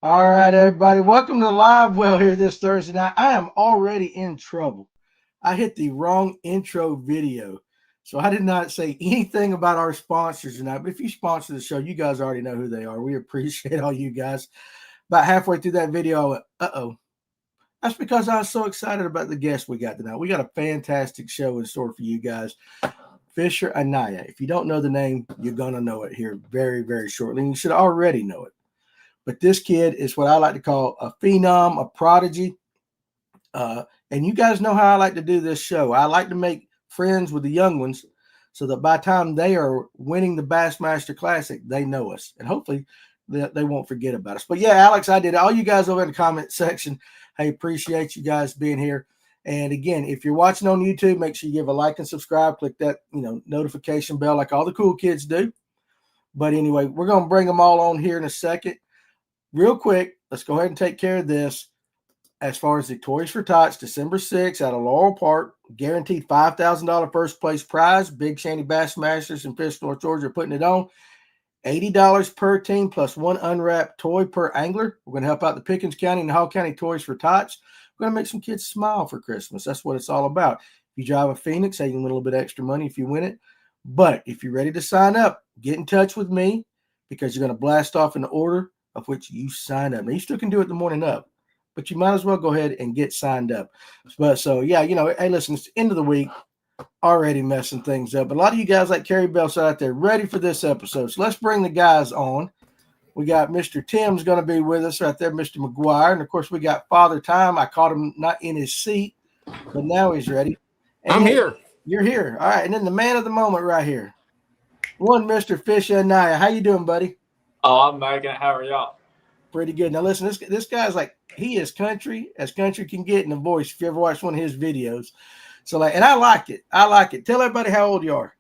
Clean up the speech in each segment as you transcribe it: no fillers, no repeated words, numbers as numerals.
All right, everybody. Welcome to Livewell here this Thursday night. I am already in trouble. I hit the wrong intro video. So I did not say anything about our sponsors tonight. But if you sponsor the show, you guys already know who they are. We appreciate all you guys. About halfway through that video, I went, uh-oh. That's because I was so excited about the guest we got tonight. We got a fantastic show in store for you guys. Fisher Anaya. If you don't know the name, you're going to know it here very, very shortly. And you should already know it. But this kid is what I like to call a phenom, a prodigy. And you guys know how I like to do this show. I like to make friends with the young ones so that by the time they are winning the Bassmaster Classic, they know us. And hopefully they won't forget about us. But yeah, Alex, I did. All you guys over in the comment section, hey, appreciate you guys being here. And again, if you're watching on YouTube, make sure you give a like and subscribe. Click that notification bell like all the cool kids do. But anyway, we're going to bring them all on here in a second. Real quick, let's go ahead and take care of this. As far as the Toys for Tots, December 6th out of Laurel Park, guaranteed $5,000 first place prize. Big Shanty Bassmasters in Fish North Georgia are putting it on. $80 per team plus one unwrapped toy per angler. We're going to help out the Pickens County and the Hall County Toys for Tots. We're going to make some kids smile for Christmas. That's what it's all about. If you drive a Phoenix, hey, you can win a little bit extra money if you win it. But if you're ready to sign up, get in touch with me because you're going to blast off in the order of which you sign up. Now, you still can do it the morning up, but you might as well go ahead and get signed up. But so, yeah, hey, listen, it's the end of the week, already messing things up. But a lot of you guys like Carrie Bells out there ready for this episode. So let's bring the guys on. We got Mr. Tim's going to be with us right there, Mr. McGuire. And, of course, we got Father Time. I caught him not in his seat, but now he's ready. And I'm here. You're here. All right. And then the man of the moment right here, one Mr. Fisher Anaya. How you doing, buddy? Oh, I'm making it. How are y'all? Pretty good. Now, listen, this guy's like, he is country as country can get in the voice if you ever watch one of his videos. So, and I like it. I like it. Tell everybody how old you are.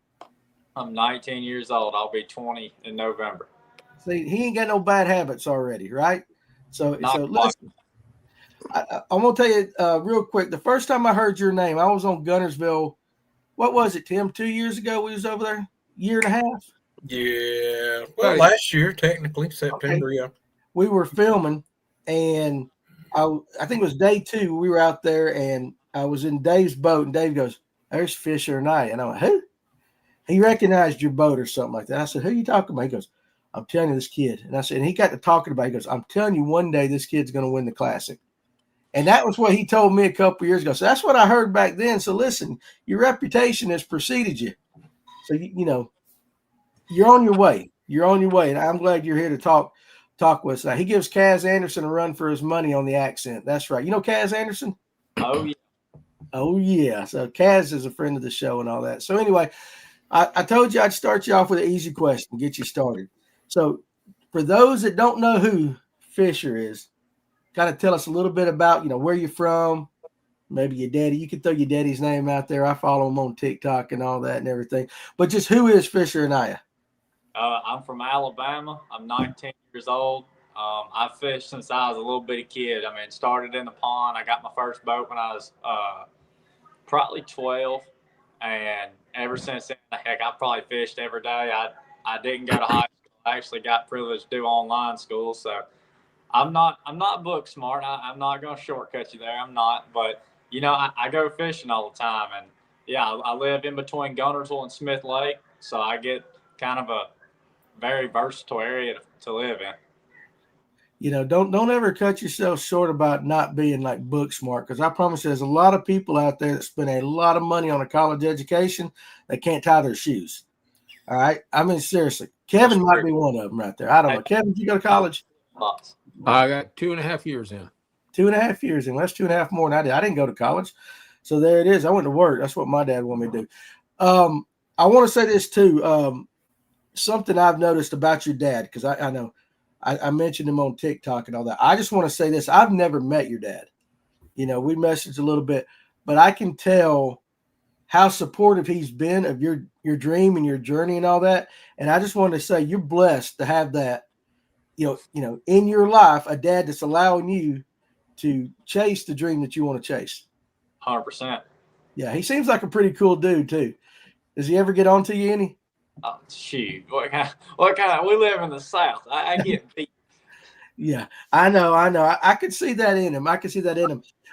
I'm 19 years old. I'll be 20 in November. See, he ain't got no bad habits already, right? So listen, I'm going to tell you real quick. The first time I heard your name, I was on Gunnersville. What was it, Tim? 2 years ago we was over there? Year and a half? Yeah. Well, last year, technically, September, okay. Yeah. We were filming, and I think it was day 2. We were out there, and I was in Dave's boat, and Dave goes, "There's Fisher and I." And I went, "Who?" He recognized your boat or something like that. I said, "Who are you talking about?" He goes, "I'm telling you, this kid." And I said, and he got to talking about it. He goes, "I'm telling you, one day this kid's going to win the Classic." And that was what he told me a couple of years ago. So that's what I heard back then. So listen, your reputation has preceded you. So, you're on your way. You're on your way. And I'm glad you're here to talk with us. Now, he gives Kaz Anderson a run for his money on the accent. That's right. You know Kaz Anderson? Oh, yeah. Oh, yeah. So Kaz is a friend of the show and all that. So anyway, I told you I'd start you off with an easy question, get you started. So for those that don't know who Fisher is, kind of tell us a little bit about, where you're from, maybe your daddy. You can throw your daddy's name out there. I follow him on TikTok and all that and everything. But just who is Fisher Anaya? I'm from Alabama. I'm 19 years old. I fished since I was a little bitty kid. I mean, started in the pond. I got my first boat when I was probably 12. And ever since then, heck, I probably fished every day. I didn't go to high school. I actually got privileged to do online school. So I'm not book smart. I'm not going to shortcut you there. I'm not. But, I go fishing all the time. And, yeah, I live in between Gunnersville and Smith Lake. So I get kind of a very versatile area to live in. Don't ever cut yourself short about not being like book smart, because I promise you, there's a lot of people out there that spend a lot of money on a college education that can't tie their shoes. All right. I mean, seriously, Kevin might be one of them right there. I don't know. Kevin, did you go to college? I got 2.5 years in. 2.5 years in. That's 2.5 more than I did. I didn't go to college. So there it is. I went to work. That's what my dad wanted me to do. I want to say this too. Something I've noticed about your dad, because I know I mentioned him on TikTok and all that. I just want to say this. I've never met your dad. We messaged a little bit, but I can tell how supportive he's been of your dream and your journey and all that. And I just wanted to say you're blessed to have that, in your life, a dad that's allowing you to chase the dream that you want to chase. 100%. Yeah, he seems like a pretty cool dude too. Does he ever get on to you any? Oh, shoot. What kind of, we live in the South. I get beat. Yeah, I know. I could see that in him.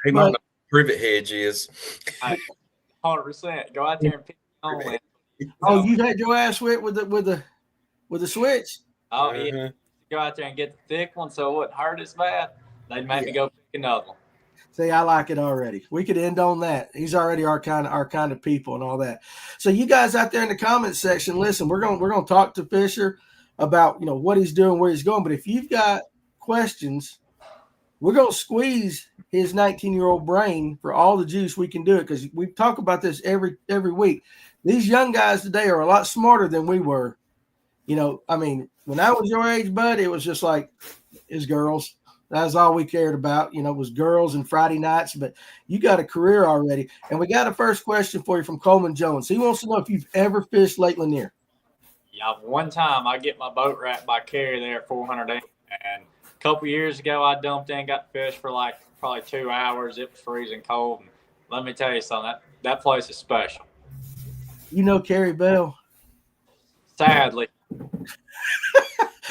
He might But know what privet hedge is. 100%. Go out there and pick your own land. oh, you had your ass whipped with the switch. Oh, yeah. Go out there and get the thick one so it wouldn't hurt as bad. They'd make me go pick another one. See, I like it already. We could end on that. He's already our kind of people and all that. So you guys out there in the comments section, listen, we're gonna talk to Fisher about what he's doing, where he's going. But if you've got questions, we're gonna squeeze his 19-year-old brain for all the juice we can do it, because we talk about this every week. These young guys today are a lot smarter than we were. I mean, when I was your age, bud, it was just like it's girls. That's all we cared about, was girls and Friday nights. But you got a career already. And we got a first question for you from Coleman Jones. He wants to know if you've ever fished Lake Lanier. Yeah, one time I get my boat wrapped by Carrie there at 400 and a couple years ago I dumped in, got to fish for like probably 2 hours. It was freezing cold. And let me tell you something, that place is special. You know Carrie Bell? Sadly.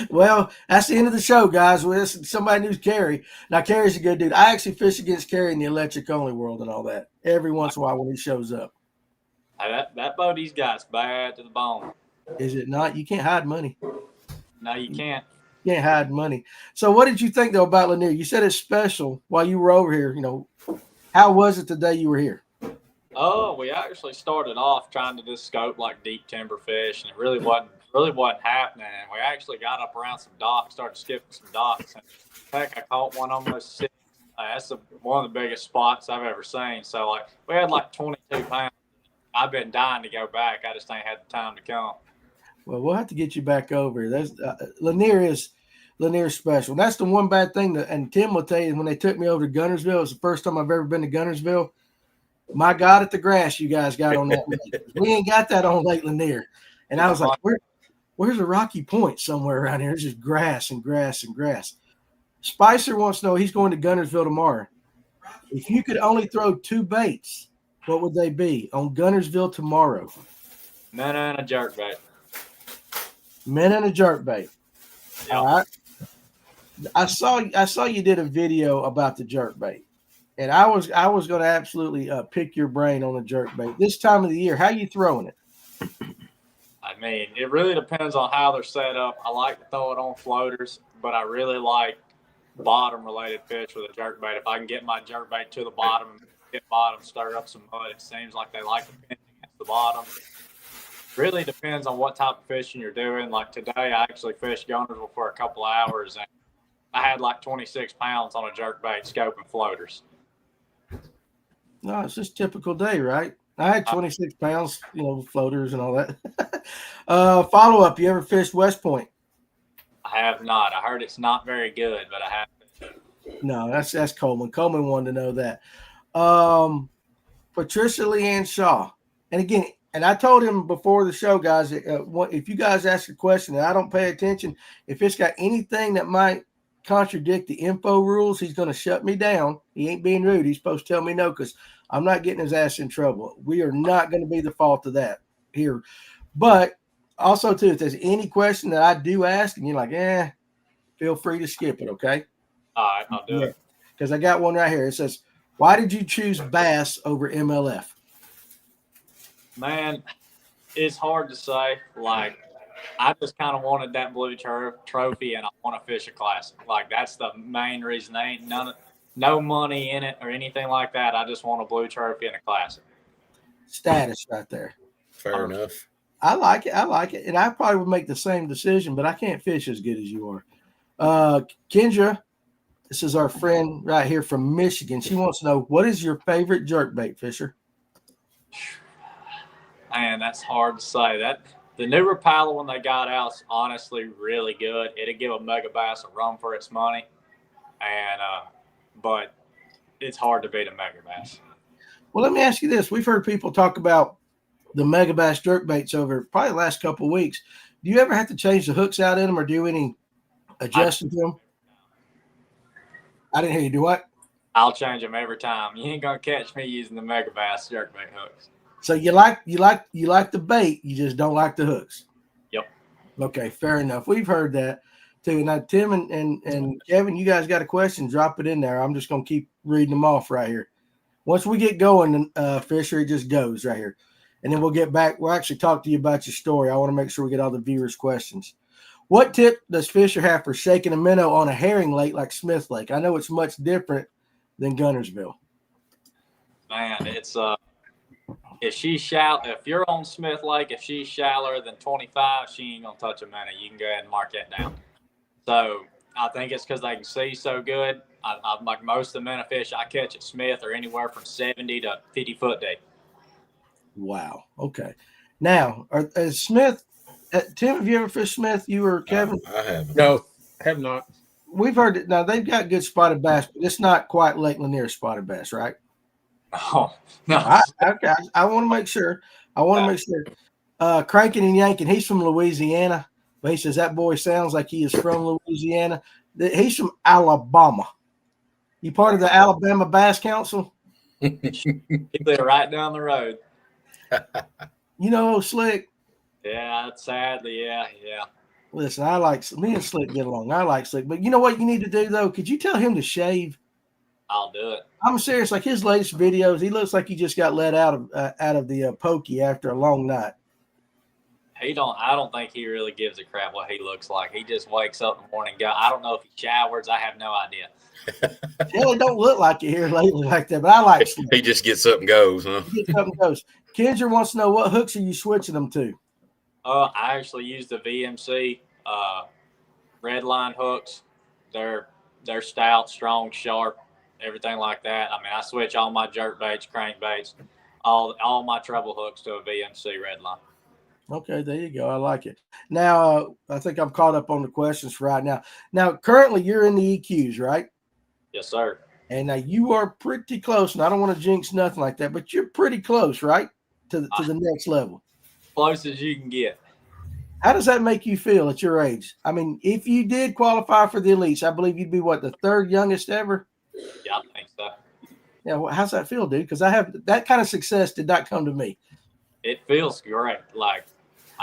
Well, that's the end of the show, guys. Somebody who's Carrie. Now, Carrie's a good dude. I actually fish against Carrie in the electric only world and all that every once in a while when he shows up. That boat he's got is bad to the bone. Is it not? You can't hide money. No, you can't. You can't hide money. So what did you think, though, about Lanier? You said it's special while you were over here. How was it the day you were here? Oh, we actually started off trying to just scope like deep timber fish, and it really wasn't happening. And we actually got up around some docks, started skipping some docks. And heck, I caught one almost 6. That's one of the biggest spots I've ever seen. So like we had like 22 pounds. I've been dying to go back. I just ain't had the time to come. Well, we'll have to get you back over. Lanier's special. That's the one bad thing and Tim will tell you, when they took me over to Gunnersville, it was the first time I've ever been to Gunnersville. My God, at the grass you guys got on that lake. We ain't got that on Lake Lanier. And I was like, where's a rocky point somewhere around here? It's just grass and grass and grass. Spicer wants to know, he's going to Gunnersville tomorrow. If you could only throw 2 baits, what would they be on Gunnersville tomorrow? Minnow and a jerkbait. Minnow and a jerkbait. Yep. All right. I saw you did a video about the jerkbait. And I was going to absolutely pick your brain on the jerkbait. This time of the year, how you throwing it? I mean, it really depends on how they're set up. I like to throw it on floaters, but I really like bottom-related fish with a jerkbait. If I can get my jerkbait to the bottom, hit bottom, stir up some mud, it seems like they like to pinch against the bottom. Really depends on what type of fishing you're doing. Like today, I actually fished Gunnersville for a couple hours, and I had like 26 pounds on a jerkbait scoping floaters. No, it's just typical day, right? I had 26 pounds, floaters and all that. Follow up. You ever fished West Point? I have not. I heard it's not very good, but I haven't. No, that's Coleman. Coleman wanted to know that. Patricia Leanne Shaw. And again, and I told him before the show, guys, if you guys ask a question and I don't pay attention, if it's got anything that might contradict the info rules, he's going to shut me down. He ain't being rude. He's supposed to tell me no, because I'm not getting his ass in trouble. We are not going to be the fault of that here. But also, too, if there's any question that I do ask and you're like, feel free to skip it, okay? All right, I'll do it. Because I got one right here. It says, why did you choose bass over MLF? Man, it's hard to say. Like, I just kind of wanted that blue trophy, and I want to fish a classic. Like, that's the main reason. There ain't no money in it or anything like that. I just want a blue trophy and a classic. Status right there. Fair enough. I like it. And I probably would make the same decision, but I can't fish as good as you are. Kendra, this is our friend right here from Michigan. She wants to know, what is your favorite jerkbait, Fisher? Man, that's hard to say. The new Rapala one they got out is honestly really good. It'll give a mega bass a run for its money, and but it's hard to beat a mega bass. Well, let me ask you this: we've heard people talk about the mega bass jerkbaits over probably the last couple of weeks. Do you ever have to change the hooks out in them, or do any adjusting to them? I didn't hear you. Do what? I'll change them every time. You ain't gonna catch me using the mega bass jerkbait hooks. So you like the bait, you just don't like the hooks. Yep. Okay, fair enough. We've heard that. too. Now, Tim and Kevin, you guys got a question? Drop it in there. I'm just gonna keep reading them off right here. Once we get going, Fisher, it just goes right here, and then we'll get back. We'll actually talk to you about your story. I want to make sure we get all the viewers' questions. What tip does Fisher have for shaking a minnow on a herring lake like Smith Lake? I know it's much different than Guntersville. Man, it's if you're on Smith Lake, if she's shallower than 25, she ain't gonna touch a minnow. You can go ahead and mark that down. So I think it's because they can see so good. I like most of the minnow fish I catch at Smith are anywhere from 70 to 50 foot deep. Wow. Okay. Now, Smith, Tim, have you ever fished Smith? You or Kevin? I haven't. No, have not. We've heard it. Now they've got good spotted bass, but it's not quite Lake Lanier spotted bass, right? Oh no. Okay. I want to make sure. Cranking and yanking. He's from Louisiana, but he says that boy sounds like he is from Louisiana. He's from Alabama. You part of the Alabama Bass Council? He live right down the road. You know, Slick. Yeah, sadly, yeah. Listen, me and Slick get along. I like Slick, but you know what you need to do though? Could you tell him to shave? I'll do it. I'm serious. Like his latest videos, he looks like he just got let out of the pokey after a long night. I don't think he really gives a crap what he looks like. He just wakes up in the morning. I don't know if he showers. I have no idea. Yeah, it don't look like it here lately like that, but I like Slick. He just gets up and goes, huh? He gets up and goes. Kendra wants to know what hooks are you switching them to? I actually use the VMC red line hooks. They're stout, strong, sharp, everything like that. I mean, I switch all my jerk baits, crank baits, all my treble hooks to a VMC red line. Okay, there you go. I like it. Now, I think I'm caught up on the questions for right now. Now, currently you're in the EQs, right? Yes, sir. And now you are pretty close, and I don't want to jinx nothing like that, but you're pretty close, right, to the next level. Close as you can get. How does that make you feel at your age? I mean, if you did qualify for the elites, I believe you'd be the third youngest ever? Yeah, I think so. Yeah, well, how's that feel, dude? Because I have that kind of success did not come to me. It feels great.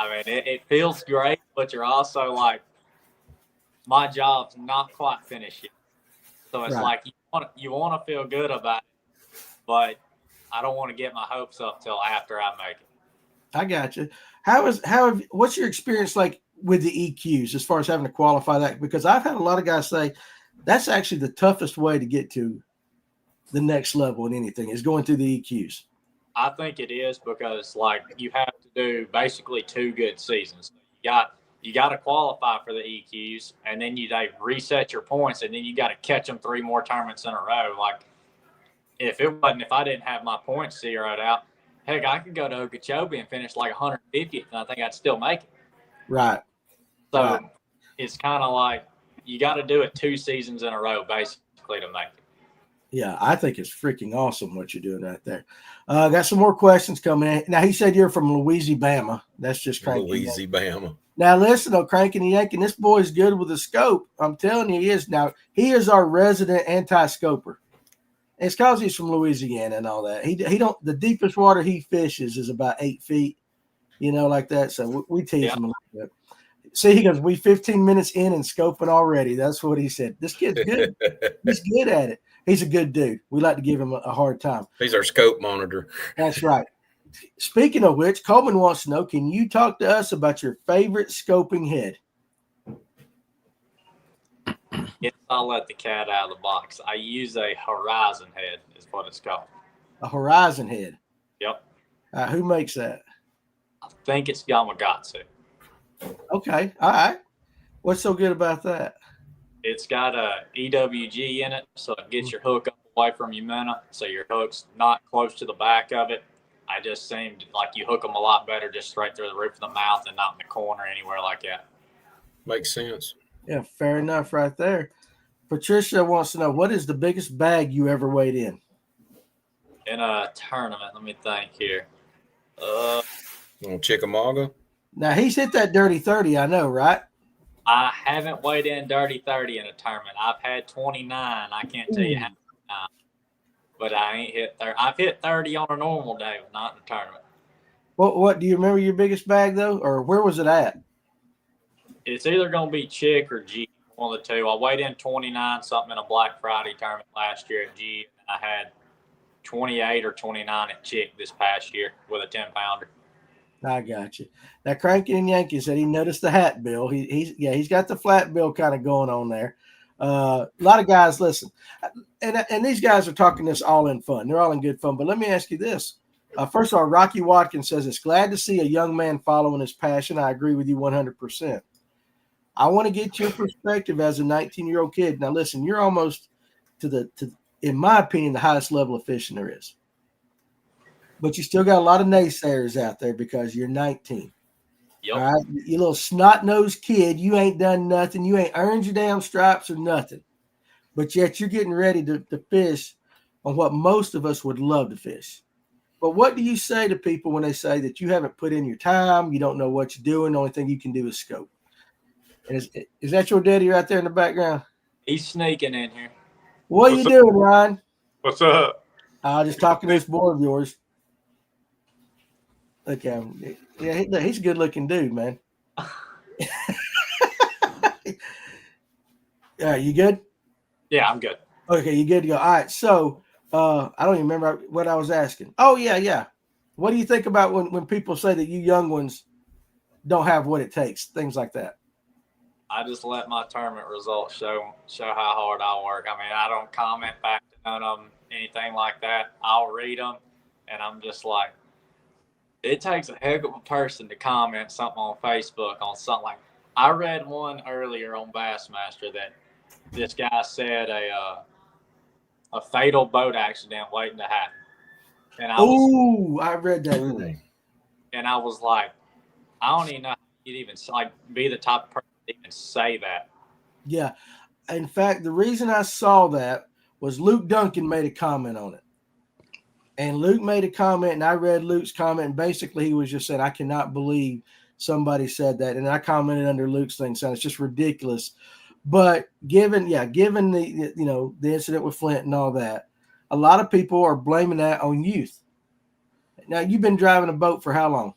It feels great, but you're also like, my job's not quite finished yet. So it's like you want to feel good about it, but I don't want to get my hopes up till after I make it. I got you. What's your experience like with the EQs as far as having to qualify that? Because I've had a lot of guys say that's actually the toughest way to get to the next level in anything is going through the EQs. I think it is because you have to do basically 2 good seasons. You got to qualify for the EQs, and then they reset your points, and then you got to catch them 3 more tournaments in a row. Like if I didn't have my points zeroed out, heck, I could go to Okeechobee and finish like 150th, and I think I'd still make it. Right. So It's kind of like you got to do it 2 seasons in a row basically to make it. Yeah, I think it's freaking awesome what you're doing right there. Got some more questions coming in. Now, he said you're from Louisiana. That's just cranking. Louisiana. Now, listen, cranking and yanking. This boy's good with a scope. I'm telling you, he is. Now, he is our resident anti-scoper. It's because he's from Louisiana and all that. He don't. The deepest water he fishes is about 8 feet, like that. So we tease him a little bit. See, he goes, we 15 minutes in and scoping already. That's what he said. This kid's good. He's good at it. He's a good dude. We like to give him a hard time. He's our scope monitor. That's right. Speaking of which, Coleman wants to know, can you talk to us about your favorite scoping head? Yes, I'll let the cat out of the box. I use a horizon head is what it's called. A horizon head? Yep. Who makes that? I think it's Yamagatsu. Okay. All right. What's so good about that? It's got a EWG in it, so it gets your hook up away from your minnow, so your hook's not close to the back of it. I just seemed like you hook them a lot better just straight through the roof of the mouth and not in the corner anywhere like that. Makes sense. Yeah, fair enough right there. Patricia wants to know, what is the biggest bag you ever weighed in? In a tournament, let me think here. Chickamauga? Now, he's hit that dirty 30, I know, right? I haven't weighed in dirty 30 in a tournament. I've had 29. I can't tell you how many times. But I ain't hit 30. I've hit 30 on a normal day, but not in a tournament. What do you remember your biggest bag, though? Or where was it at? It's either going to be chick or G, one of the two. I weighed in 29 something in a Black Friday tournament last year at G, and I had 28 or 29 at chick this past year with a 10-pounder. I got you. Now, Cranky and Yankee said he noticed the hat bill. He's got the flat bill kind of going on there. A lot of guys listen, and these guys are talking this all in fun. They're all in good fun. But let me ask you this. First of all, Rocky Watkins says it's glad to see a young man following his passion. I agree with you 100%. I want to get your perspective as a 19-year-old kid. Now, listen, you're almost to in my opinion, the highest level of fishing there is. But you still got a lot of naysayers out there because you're 19. Yep. All right, you little snot-nosed kid. You ain't done nothing. You ain't earned your damn stripes or nothing. But yet you're getting ready to fish on what most of us would love to fish. But what do you say to people when they say that you haven't put in your time, you don't know what you're doing, the only thing you can do is scope? And is that your daddy right there in the background? He's sneaking in here. What are you doing, Ryan? What's up? Just talking to this boy of yours. Look at him. Yeah, he's a good-looking dude, man. You good? Yeah, I'm good. Okay, you good to go. All right, so I don't even remember what I was asking. Oh, yeah. What do you think about when people say that you young ones don't have what it takes, things like that? I just let my tournament results show how hard I work. I mean, I don't comment back to none of them, anything like that. I'll read them, and I'm just like, it takes a heck of a person to comment something on Facebook on something like. I read one earlier on Bassmaster that this guy said a fatal boat accident waiting to happen, and I read that today. And I was like, I don't even know how you'd even be the type of person to even say that. Yeah. In fact, the reason I saw that was Luke Duncan made a comment on it. And Luke made a comment, and I read Luke's comment, and basically he was just saying, I cannot believe somebody said that. And I commented under Luke's thing, saying it's just ridiculous. But given the incident with Flint and all that, a lot of people are blaming that on youth. Now, you've been driving a boat for how long?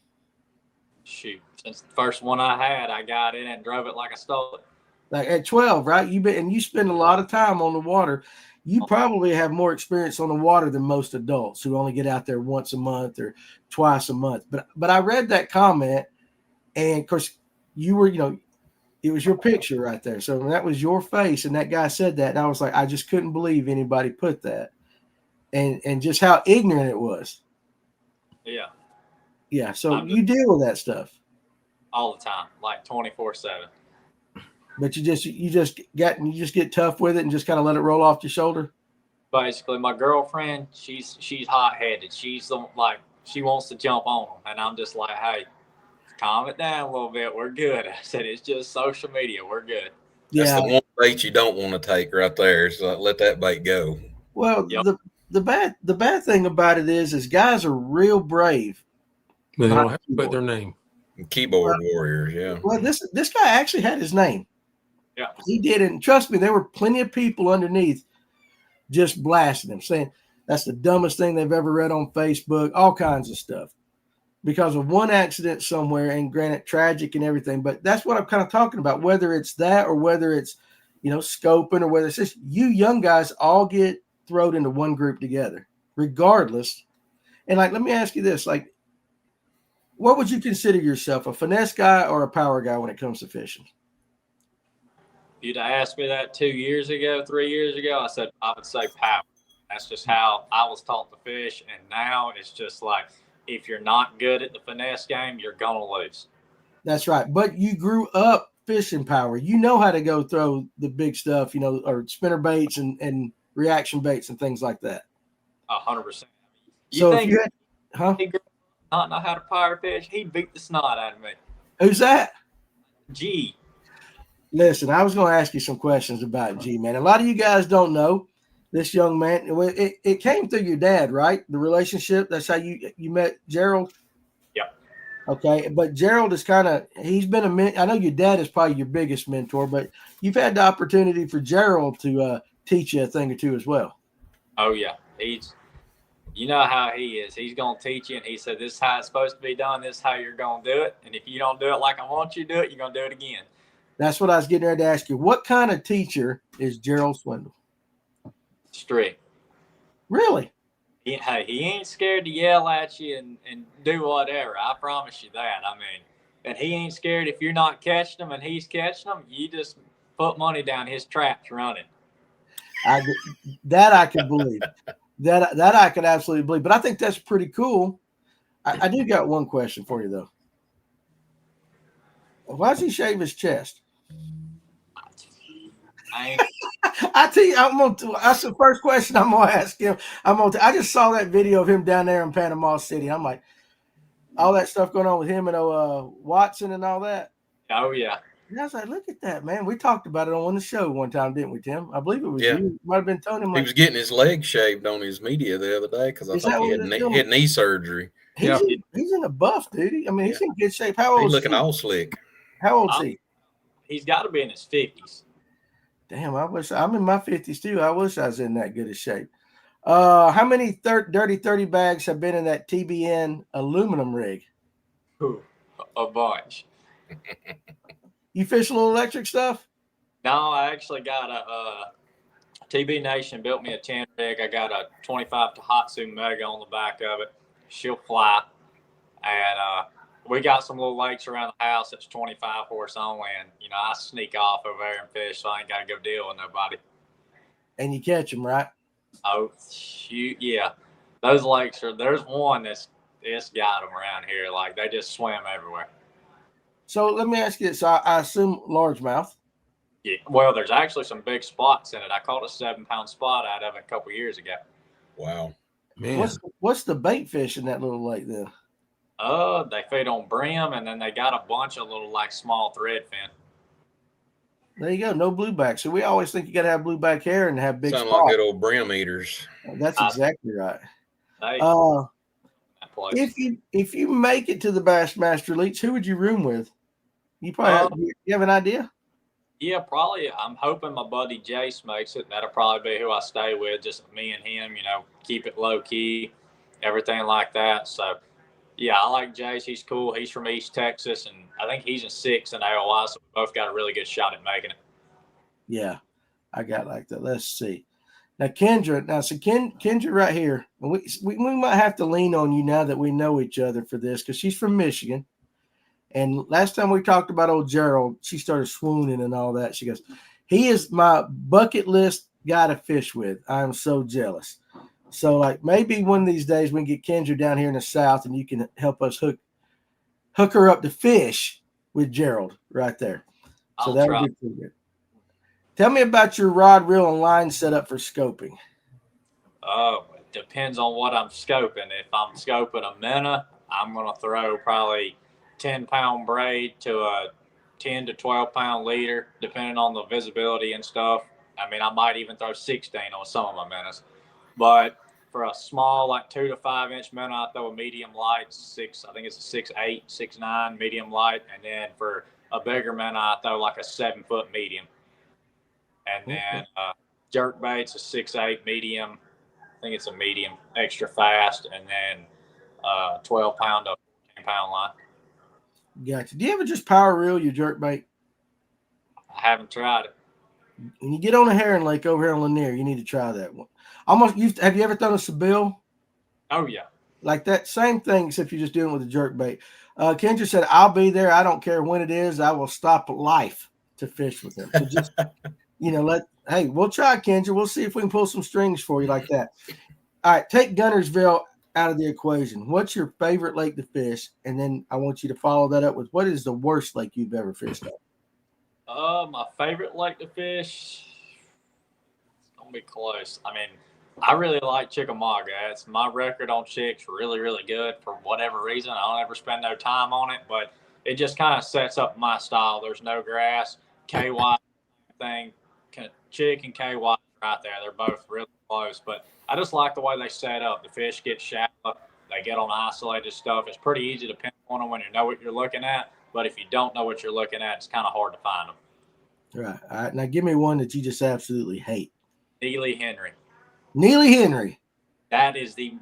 Shoot, since the first one I had, I got in and drove it like I stole it. Like at 12, right? You spend a lot of time on the water. You probably have more experience on the water than most adults who only get out there once a month or twice a month. But I read that comment, and of course you were, it was your picture right there. So that was your face, and that guy said that, and I was like, I just couldn't believe anybody put that, and just how ignorant it was. Yeah. Yeah. So you deal with that stuff all the time, like 24/7. But you just get tough with it and just kind of let it roll off your shoulder. Basically, my girlfriend, she's hot-headed. She's she wants to jump on them, and I'm just like, hey, calm it down a little bit. We're good. I said it's just social media. We're good. Yeah. That's the one bait you don't want to take right there. So let that bait go. Well, yep. the bad thing about it is guys are real brave. But they don't have to put their name. Keyboard warriors, yeah. Well, this guy actually had his name. Yeah, he did, and trust me, there were plenty of people underneath just blasting him, saying that's the dumbest thing they've ever read on Facebook, all kinds of stuff, because of one accident somewhere, and granted, tragic and everything. But that's what I'm kind of talking about. Whether it's that, or whether it's scoping, or whether it's just you young guys all get thrown into one group together, regardless. And let me ask you this: what would you consider yourself, a finesse guy or a power guy when it comes to fishing? You'd asked me that 2 years ago, 3 years ago, I said I would say power. That's just how I was taught to fish, and now it's just like if you're not good at the finesse game, you're gonna lose. That's right. But you grew up fishing power. You know how to go throw the big stuff, or spinner baits and reaction baits and things like that. 100%. So if you had, he not know how to power fish, he beat the snot out of me. Who's that? G. Listen, I was going to ask you some questions about G, man. A lot of you guys don't know this young man. It came through your dad, right? The relationship. That's how you met Gerald. Yeah. Okay, but Gerald is he's been I know your dad is probably your biggest mentor, but you've had the opportunity for Gerald to teach you a thing or two as well. Oh yeah, you know how he is. He's going to teach you, and he said, this is how it's supposed to be done. This is how you're going to do it. And if you don't do it like I want you to do it, you're going to do it again. That's what I was getting ready to ask you. What kind of teacher is Gerald Swindle? Strict. Really? He ain't scared to yell at you and do whatever. I promise you that. I mean, and he ain't scared if you're not catching them and he's catching them. You just put money down his trap's running. That I can believe. That I could absolutely believe. But I think that's pretty cool. I do got one question for you though. Why does he shave his chest? I tell you, that's the first question I'm gonna ask him. I just saw that video of him down there in Panama City. I'm like, all that stuff going on with him and Watson and all that. Oh yeah. And I was like, look at that, man. We talked about it on the show one time, didn't we, Tim? I believe it was you. It might have been Tony. He was getting his leg shaved on his media the other day because I think he had knee surgery. He's in a buff, dude. I mean, he's in good shape. How old He's is looking he? all slick. How old is he? He's got to be in his 50s. Damn, I wish I'm in my 50s too. I wish I was in that good a shape. How many dirty 30 bags have been in that TBN aluminum rig? Ooh, a bunch. You fish a little electric stuff? No, I actually got a TB Nation built me a 10 rig. I got a 25 Tohatsu Mega on the back of it. She'll fly. And we got some little lakes around the house that's 25 horse only. And, I sneak off over there and fish, so I ain't got to go deal with nobody. And you catch them, right? Oh, shoot, yeah. Those lakes there's one that's got them around here. Like, they just swim everywhere. So let me ask you this. I assume largemouth. Yeah. Well, there's actually some big spots in it. I caught a 7-pound spot out of it a couple years ago. Wow. Man. What's the bait fish in that little lake then? They feed on brim, and then they got a bunch of little, small threadfin. There you go. No blueback. So we always think you got to have blueback hair and have big Sound spots. like good old brim eaters. That's exactly right. If you make it to the Bassmaster Elites, who would you room with? You probably you have an idea? Yeah, probably. I'm hoping my buddy Jace makes it. That'll probably be who I stay with. Just me and him. Keep it low key, everything like that. So. Yeah, I like Jace. He's cool. He's from East Texas, and I think he's in 6 in AOI, so we both got a really good shot at making it. Yeah, I got like that. Let's see. Now, Kendra. Kendra right here. We might have to lean on you now that we know each other for this because she's from Michigan. And last time we talked about old Gerald, she started swooning and all that. She goes, he is my bucket list guy to fish with. I am so jealous. So, maybe one of these days we can get Kendra down here in the South and you can help us hook her up to fish with Gerald right there. So that would be pretty good. Tell me about your rod, reel, and line setup for scoping. Oh, it depends on what I'm scoping. If I'm scoping a minnow, I'm going to throw probably 10-pound braid to a 10 to 12-pound leader, depending on the visibility and stuff. I mean, I might even throw 16 on some of my minnows. But for a small, 2 to 5 inch minnow, I throw a medium light, I think it's a 6'8", 6'9" medium light. And then for a bigger minnow, I throw a 7-foot medium. And then jerk bait's a 6'8" medium. I think it's a medium, extra fast. And then 12-pound to 14-pound line. Gotcha. Do you ever just power reel your jerk bait? I haven't tried it. When you get on a herring lake over here on Lanier, you need to try that one. Have you ever thrown a Seville? Oh, yeah. Like that same thing, except you're just doing it with a jerk bait. Kendra said, I'll be there. I don't care when it is. I will stop life to fish with him. So just, hey, we'll try, Kendra. We'll see if we can pull some strings for you like that. All right, take Gunnersville out of the equation. What's your favorite lake to fish? And then I want you to follow that up with what is the worst lake you've ever fished at? My favorite lake to fish, it's going to be close. I mean, I really like Chickamauga. It's my record on Chick's really, really good for whatever reason. I don't ever spend no time on it, but it just kind of sets up my style. There's no grass. KY thing, Chick and KY right there. They're both really close, but I just like the way they set up. The fish get shallow. They get on isolated stuff. It's pretty easy to pinpoint them when you know what you're looking at, but if you don't know what you're looking at, it's kind of hard to find them. Right. All right. Now give me one that you just absolutely hate. Neely Henry. Neely Henry. That is the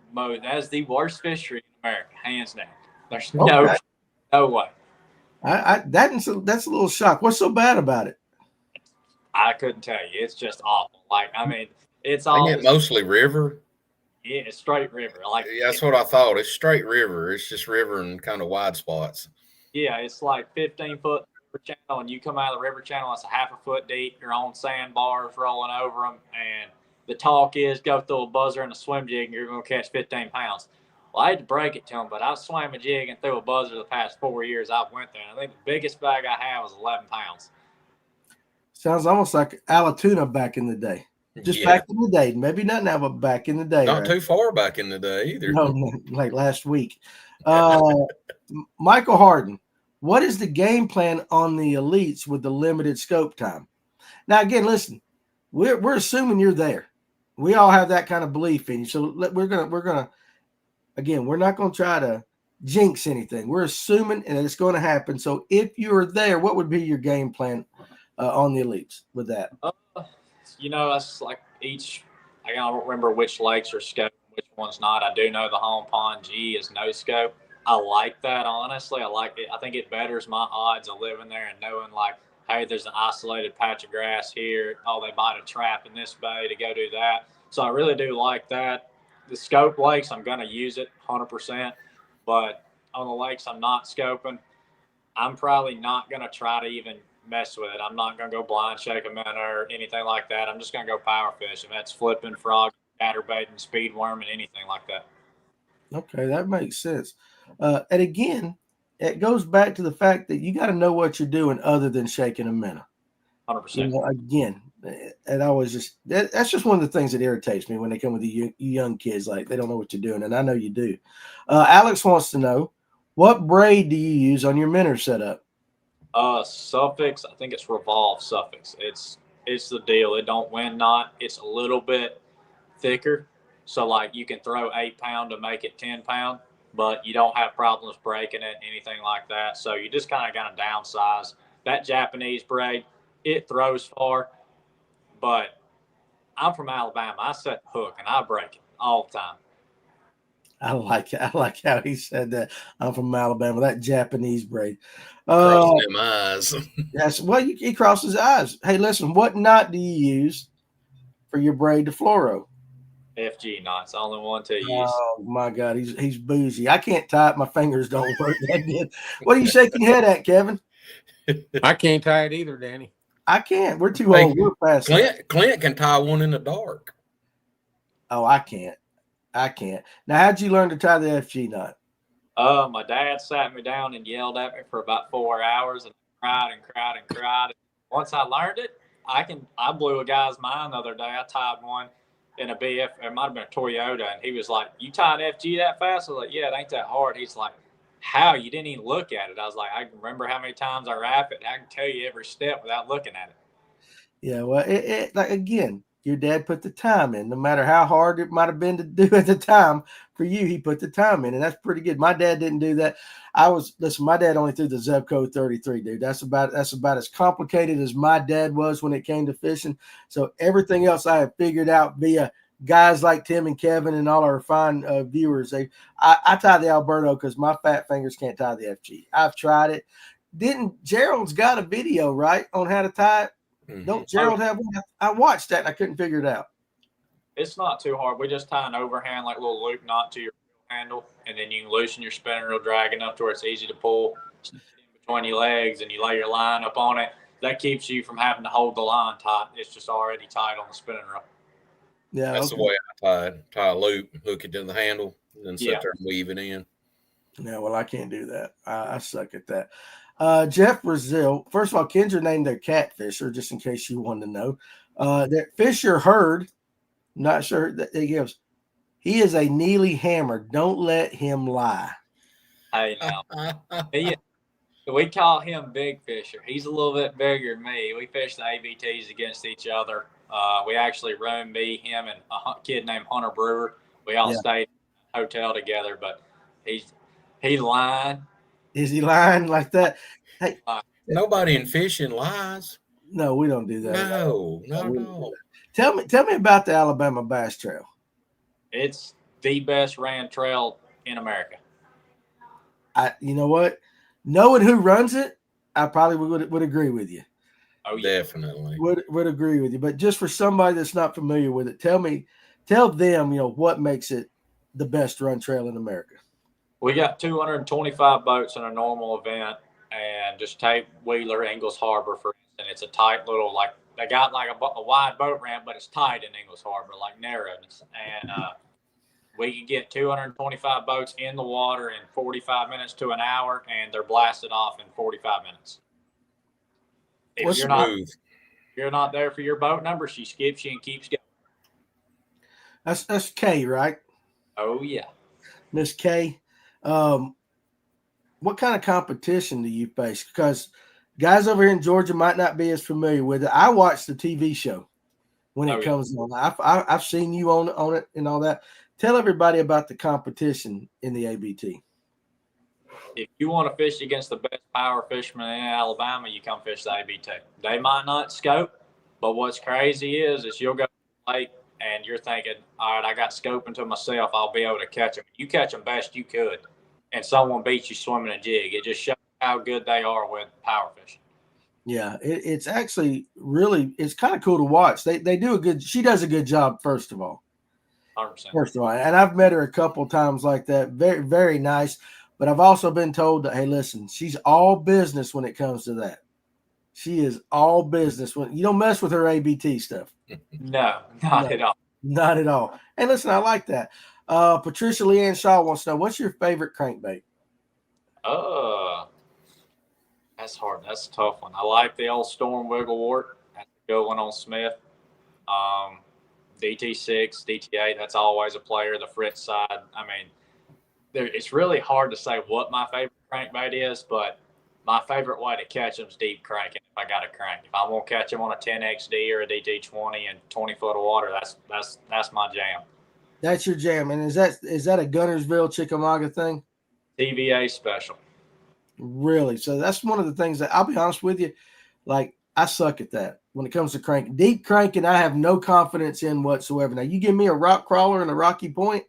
worst fishery in America, hands down. There's okay. no way. That's a little shock. What's so bad about it? I couldn't tell you. It's just awful. Like, I mean, it's I get always mostly river. yeah, it's straight river. Like Yeah, that's what I thought. It's straight river. It's just river and kind of wide spots. yeah, it's like 15-foot river channel, and you come out of the river channel, it's a half a foot deep. You're on sandbars rolling over them, and the talk is go through a buzzer and a swim jig, and you're going to catch 15 pounds. Well, I hate to break it to them, but I've swam a jig and threw a buzzer the past 4 years I've went there. And I think the biggest bag I have was 11 pounds. Sounds almost like Alatuna back in the day. Just back in the day. Maybe not now, but back in the day. Not too far back in the day either. No, like last week. Michael Harden, what is the game plan on the Elites with the limited scope time? Now, again, listen, we're assuming you're there. We all have that kind of belief in you. So we're gonna again, we're not gonna try to jinx anything. We're assuming and it's going to happen. So if you're there, what would be your game plan on the Elites with that? That's like I don't remember which lakes are scoped, which one's not. I do know the home pond G is no scope. I like that, honestly. I like it. I think it betters my odds of living there and knowing, like, hey, there's an isolated patch of grass here. Oh, they might have trap in this bay to go do that. So I really do like that. The scope lakes, I'm going to use it 100%. But on the lakes I'm not scoping, I'm probably not going to try to even mess with it. I'm not going to go blind shake a minnow or anything like that. I'm just going to go power fish. If that's flipping, frog, chatterbaiting, speed worm, and anything like that. Okay, that makes sense. And again, it goes back to the fact that you got to know what you're doing other than shaking a minnow. 100%. Again, and I was just that's just one of the things that irritates me when they come with the young kids, like they don't know what you're doing, and I know you do. Alex wants to know, what braid do you use on your minnow setup? Suffix, I think it's revolve suffix. It's the deal. It don't win knot. It's a little bit thicker, so like you can throw 8 pound to make it 10 pound, but you don't have problems breaking it, anything like that. So you just kind of got to downsize. That Japanese braid, it throws far, but I'm from Alabama. I set the hook and I break it all the time. I like it. I like how he said that. I'm from Alabama. That Japanese braid. Crossing them eyes. Yes. Well, he crosses his eyes. Hey, listen. What knot do you use for your braid to fluoro? FG knots, the only one to use. Oh my God, he's bougie. I can't tie it. My fingers don't work that good. What are you shaking your head at, Kevin? I can't tie it either, Danny. I can't. We're too old. We're past that. Clint can tie one in the dark. Oh, I can't. Now, how'd you learn to tie the FG knot? My dad sat me down and yelled at me for about 4 hours and cried and cried and cried. Once I learned it, I blew a guy's mind the other day. I tied one in a BF, it might have been a Toyota, and he was like, "You tied FG that fast?" I was like, "Yeah, it ain't that hard." He's like, "How? You didn't even look at it?" I was like, "I can remember how many times I wrap it. I can tell you every step without looking at it." Yeah, well, it like again, your dad put the time in. No matter how hard it might have been to do at the time for you, he put the time in, and that's pretty good. My dad didn't do that. My dad only threw the Zebco 33, dude. That's about as complicated as my dad was when it came to fishing. So everything else I have figured out via guys like Tim and Kevin and all our fine viewers. I tie the Alberto because my fat fingers can't tie the FG. I've tried it. Gerald's got a video, right, on how to tie it? Mm-hmm. Don't Gerald have one? I watched that and I couldn't figure it out. It's not too hard. We just tie an overhand, like a little loop knot to your handle, and then you can loosen your spinning reel, drag enough to where it's easy to pull in between your legs, and you lay your line up on it. That keeps you from having to hold the line tight. It's just already tight on the spinning reel. Yeah, that's the way I tie a loop, hook it to the handle, and then sit there and weave it in. Yeah, well, I can't do that. I suck at that. Jeff Brazil, first of all, Kendra named their cat Fisher, just in case you wanted to know. That Fisher heard, not sure that he goes, he is a Neely hammer. Don't let him lie. Hey, now. We call him Big Fisher. He's a little bit bigger than me. We fish the ABTs against each other. We actually run me, him, and a kid named Hunter Brewer. We all stayed in a hotel together, but he's lying. Is he lying like that? Hey, nobody in fishing lies. No, we don't do that. No, not at all. Tell me about the Alabama Bass Trail. It's the best ran trail in America. You know what? knowing who runs it, I probably would agree with you. Oh, yeah. Definitely. Would agree with you. But just for somebody that's not familiar with it, tell them, what makes it the best run trail in America. We got 225 boats in a normal event, and just take Wheeler, Ingalls Harbor, for instance. It's a tight little, like, they got like a wide boat ramp, but it's tight in Ingalls Harbor, like narrowness. And we can get 225 boats in the water in 45 minutes to an hour, and they're blasted off in 45 minutes. If you're not there for your boat number, she skips you and keeps going. That's Kay, right? Oh, yeah. Miss Kay. What kind of competition do you face? Because guys over here in Georgia might not be as familiar with it. I watch the TV show when it comes on. I've seen you on it and all that. Tell everybody about the competition in the ABT. If you want to fish against the best power fishermen in Alabama, you come fish the ABT. They might not scope, but what's crazy is you'll go to the lake and you're thinking, all right, I got scoping to myself. I'll be able to catch them. You catch them best you could, and someone beats you swimming a jig. It just shows how good they are with power fishing. Yeah, it's actually it's kind of cool to watch. They do she does a good job, first of all. 100%. First of all, and I've met her a couple times like that. Very, very nice. But I've also been told that, hey, listen, she's all business when it comes to that. She is all business. When you don't mess with her ABT stuff. No, not at all. Not at all. And listen, I like that. Patricia Leanne Shaw wants to know, what's your favorite crankbait? That's hard. That's a tough one. I like the old Storm Wigglewort. That's a good one on Smith. DT6, DT8, that's always a player. The Fritz side, I mean, it's really hard to say what my favorite crankbait is, but my favorite way to catch them is deep cranking. If I got a crank, if I won't catch them on a 10XD or a DT20 and 20 foot of water, that's my jam. That's your jam. And is that a Gunnersville Chickamauga thing? TVA special. Really? So that's one of the things that I'll be honest with you, like I suck at that when it comes to cranking. Deep cranking, I have no confidence in whatsoever. Now you give me a rock crawler and a Rocky Point,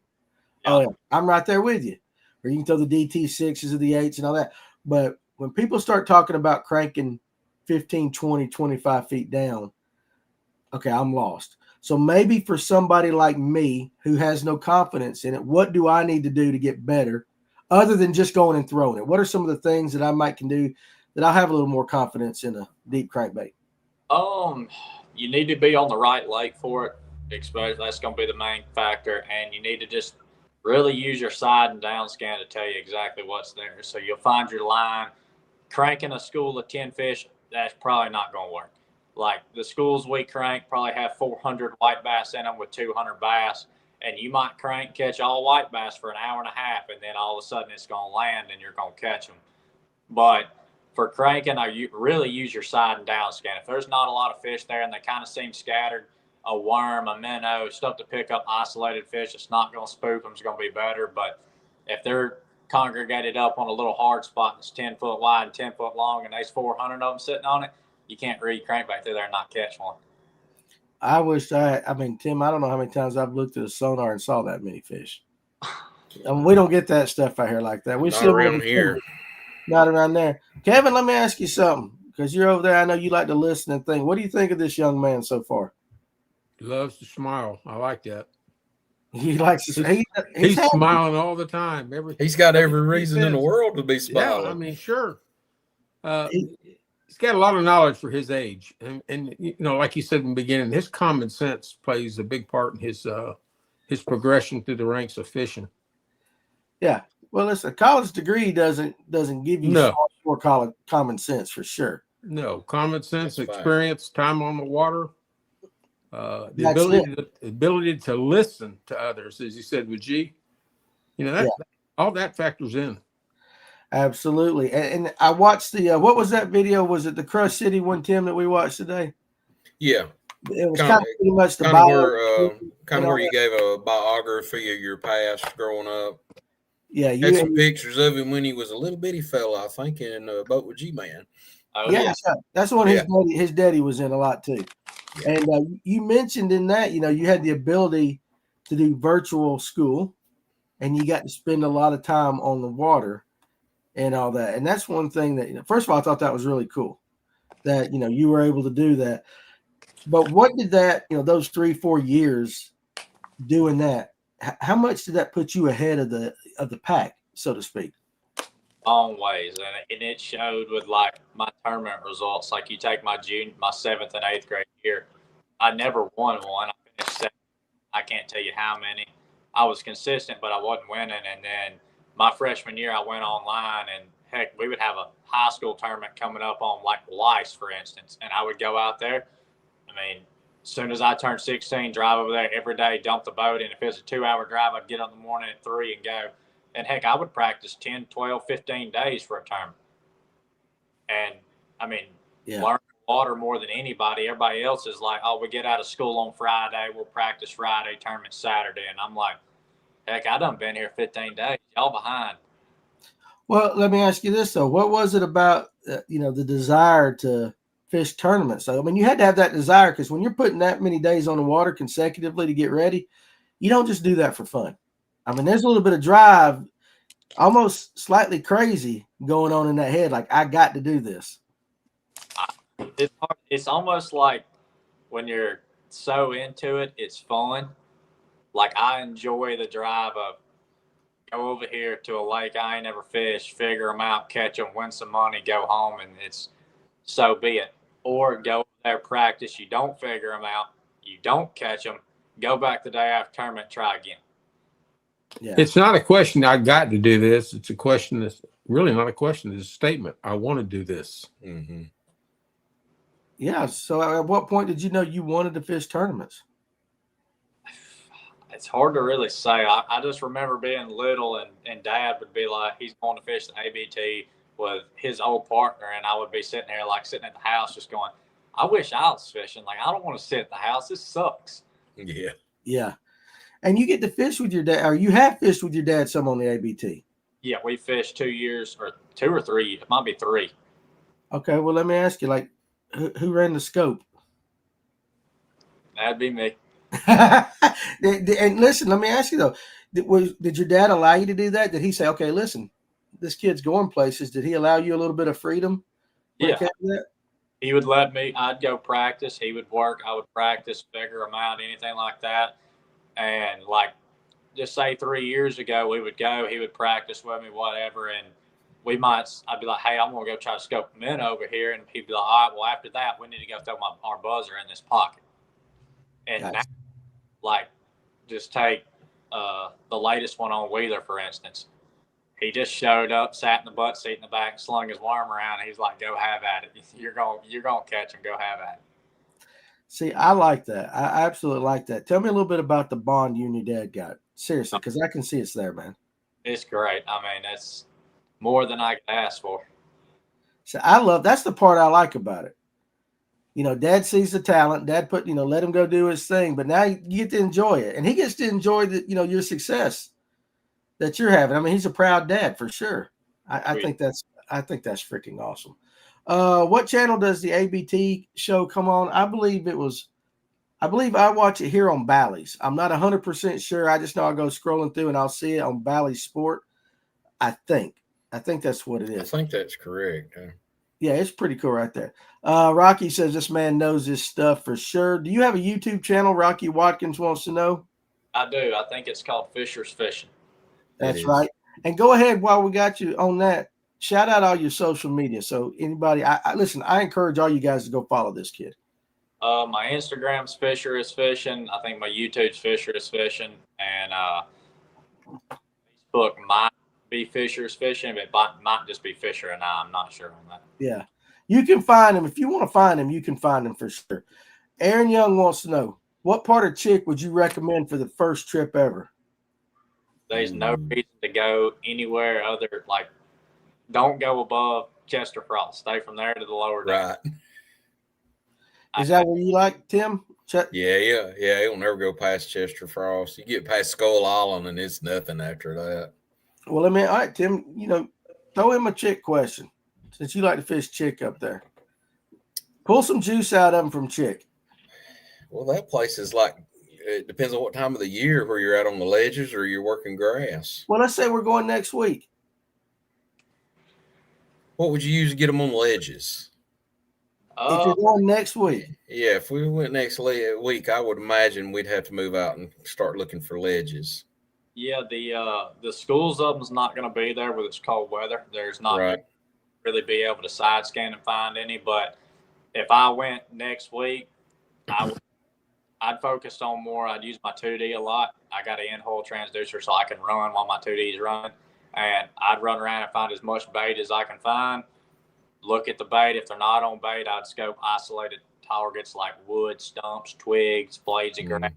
yeah, I'm right there with you. Or you can throw the DT6s or the 8s and all that. But when people start talking about cranking 15, 20, 25 feet down, okay, I'm lost. So maybe for somebody like me who has no confidence in it, what do I need to do to get better other than just going and throwing it? What are some of the things that I can do that I'll have a little more confidence in a deep crankbait? You need to be on the right lake for it. Especially that's going to be the main factor. And you need to just really use your side and down scan to tell you exactly what's there. So you'll find your line. Cranking a school of 10 fish, that's probably not going to work. Like the schools we crank probably have 400 white bass in them with 200 bass. And you might catch all white bass for an hour and a half, and then all of a sudden it's going to land and you're going to catch them. But for cranking, you really use your side and down scan. If there's not a lot of fish there and they kind of seem scattered, a worm, a minnow, stuff to pick up isolated fish, it's not going to spook them. It's going to be better. But if they're congregated up on a little hard spot that's 10 foot wide and 10 foot long and there's 400 of them sitting on it, you can't read crankbait through there and not catch one. I wish Tim, I don't know how many times I've looked at a sonar and saw that many fish. We don't get that stuff out here like that. Not around here. Not around there. Kevin, let me ask you something, because you're over there. I know you like to listen and think. What do you think of this young man so far? He loves to smile. I like that. He likes to. He's smiling all the time. He's got every reason in the world to be smiling. Yeah, I mean, sure. He's got a lot of knowledge for his age, and like you said in the beginning, his common sense plays a big part in his progression through the ranks of fishing. Yeah, well, listen, a college degree doesn't give you more common sense for sure. No, common sense, experience, time on the water, the ability to listen to others, as you said with G. All that factors in. Absolutely. And I watched the what was that video? Was it the Crush City one, Tim, that we watched today? Yeah. It was kind of pretty much the where you gave a biography of your past growing up. Yeah, you had some pictures of him when he was a little bitty fella, I think, in a boat with G-Man. Oh, yeah, that's the one his daddy was in a lot too. Yeah. And you mentioned in that, you had the ability to do virtual school, and you got to spend a lot of time on the water. and all that. And that's one thing that, first of all, I thought that was really cool that, you were able to do that. But what did that, those 3-4 years doing that, how much did that put you ahead of the pack, so to speak? Long ways, and it showed with like my tournament results. Like you take my 7th and 8th grade year, I never won one. I finished second. I can't tell you how many. I was consistent, but I wasn't winning. And then my freshman year, I went online, and heck, we would have a high school tournament coming up on like Lice, for instance, and I would go out there. I mean, as soon as I turned 16, drive over there every day, dump the boat, and if it was a 2-hour drive, I'd get up in the morning at 3 and go. And heck, I would practice 10, 12, 15 days for a tournament. And I mean, learn water more than anybody. Everybody else is like, oh, we get out of school on Friday, we'll practice Friday, tournament Saturday. And I'm like, heck, I done been here 15 days. Y'all behind. Well, let me ask you this, though. What was it about, the desire to fish tournaments? So, I mean, you had to have that desire, because when you're putting that many days on the water consecutively to get ready, you don't just do that for fun. I mean, there's a little bit of drive, almost slightly crazy going on in that head. Like, I got to do this. It's almost like when you're so into it, it's fun. Like, I enjoy the drive of go over here to a lake I ain't never fished, figure them out, catch them, win some money, go home, and it's so be it. Or go there, practice, you don't figure them out, you don't catch them, go back the day after tournament, try again. Yeah. It's not a question, I got to do this. It's a question that's really not a question. It's a statement. I want to do this. Mm-hmm. Yeah. So at what point did you know you wanted to fish tournaments? It's hard to really say. I just remember being little, and Dad would be like, he's going to fish the ABT with his old partner, and I would be sitting there, like sitting at the house just going, I wish I was fishing. Like, I don't want to sit at the house. This sucks. Yeah. Yeah. And you get to fish with your dad, or you have fished with your dad some on the ABT. Yeah, we fished 2 years, or 2 or 3. It might be 3. Okay, well, let me ask you, like, who ran the scope? That'd be me. And listen, let me ask you, though. Did your dad allow you to do that? Did he say, okay, listen, this kid's going places? Did he allow you a little bit of freedom? Yeah. He would let me. I'd go practice. He would work. I would practice, figure them out, anything like that. And like, just say 3 years ago, we would go, he would practice with me, whatever. And I'd be like, hey, I'm going to go try to scope them in over here. And he'd be like, all right, well, after that, we need to go throw our buzzer in this pocket. And now, like, just take the latest one on Wheeler, for instance. He just showed up, sat in the butt seat in the back, slung his worm around, and he's like, go have at it. You're gonna catch him, go have at it. See, I like that. I absolutely like that. Tell me a little bit about the bond you and your dad got. Seriously, because I can see it's there, man. It's great. I mean, that's more than I could ask for. So that's the part I like about it. Dad sees the talent. Dad let him go do his thing. But now you get to enjoy it. And he gets to enjoy your success that you're having. I mean, he's a proud dad for sure. I think that's freaking awesome. What channel does the ABT show come on? I believe I watch it here on Bally's. I'm not 100% sure. I just know I go scrolling through and I'll see it on Bally's Sport. I think that's what it is. I think that's correct. Yeah, it's pretty cool right there. Rocky says this man knows his stuff for sure. Do you have a YouTube channel? Rocky Watkins wants to know. I do. I think it's called Fisher's Fishing. That's right. And go ahead while we got you on that. Shout out all your social media. So anybody, listen, I encourage all you guys to go follow this kid. My Instagram's Fisher is Fishing. I think my YouTube's Fisher is Fishing. And Facebook might be Fisher's Fishing, but it might just be Fisher and I'm not sure on that. Yeah. You can find him. If you want to find him, you can find him for sure. Aaron Young wants to know, what part of Chick would you recommend for the first trip ever? There's no reason to go anywhere other, like, don't go above Chester Frost. Stay from there to the lower deck. Right. Is that what you like, Tim? Yeah. It'll never go past Chester Frost. You get past Skull Island, and it's nothing after that. Well, all right, Tim, throw him a Chick question since you like to fish Chick up there. Pull some juice out of him from Chick. Well, that place is like, it depends on what time of the year, where you're at on the ledges or you're working grass. Well, let's say we're going next week. What would you use to get them on ledges? If you're going next week, Yeah, if we went next week, I would imagine we'd have to move out and start looking for ledges. Yeah, the schools of them's not going to be there with its cold weather. There's not Right. going to really be able to side scan and find any. But if I went next week, I'd focus on more. I'd use my 2D a lot. I got an in-hole transducer so I can run while my 2D is running, and I'd run around and find as much bait as I can find. Look at the bait. If they're not on bait, I'd scope isolated targets like wood, stumps, twigs, blades of grass,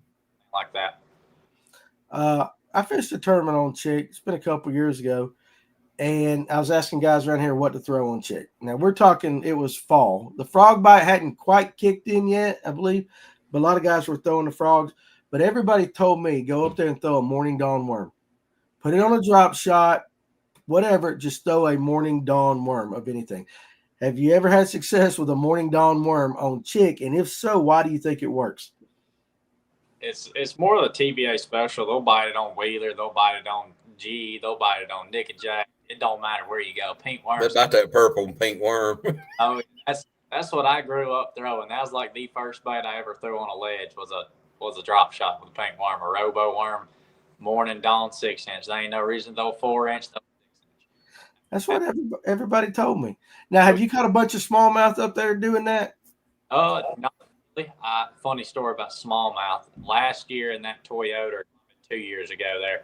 like that. I fished a tournament on chick. It's been a couple years ago, and I was asking guys around here what to throw on chick. Now we're talking, it was fall. The frog bite hadn't quite kicked in yet, I believe, but a lot of guys were throwing the frogs. But everybody told me go up there and throw a morning dawn worm. Put it on a drop shot, whatever. Just throw a morning dawn worm of anything. Have you ever had success with a morning dawn worm on chick? And if so, why do you think it works? It's more of the TBA special. They'll bite it on Wheeler. They'll bite it on G. They'll bite it on Nick and Jack. It don't matter where you go. Pink worms. About that purple and pink worm. Oh, that's what I grew up throwing. That was like the first bait I ever threw on a ledge was a drop shot with a pink worm, a robo worm, morning dawn 6-inch. There ain't no reason to throw 4-inch. That's what everybody told me. Now, have you caught a bunch of smallmouth up there doing that? Not really. Funny story about smallmouth. Last year in that Toyota, 2 years ago there,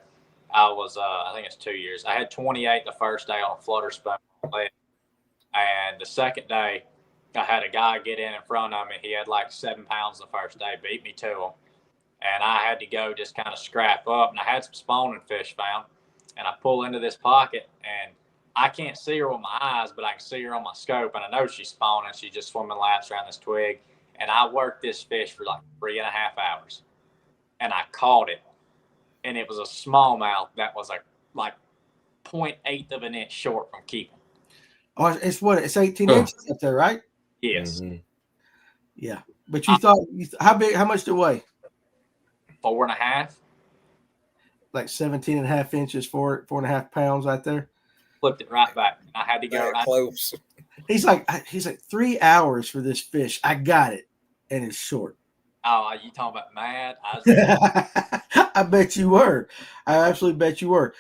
I was, I think it's 2 years. I had 28 the first day on a flutter spoon. And the second day, I had a guy get in front of me. He had like 7 pounds the first day, beat me to him. And I had to go just kind of scrap up. And I had some spawning fish found. And I pull into this pocket, and I can't see her with my eyes, but I can see her on my scope. And I know she's spawning. She's just swimming laps around this twig. And I worked this fish for like 3.5 hours. And I caught it. And it was a smallmouth that was like 0.8 of an inch short from keeping. Oh, it's 18 inches up there, right? Yes. Mm-hmm. Yeah. But you thought, how much did it weigh? 4.5. Like 17 and a half inches, 4.5 pounds right there. Flipped it right back. I had to go That close. He's like 3 hours for this fish. I got it. And it's short. Oh, you talking about mad? I bet you were. I absolutely bet you were.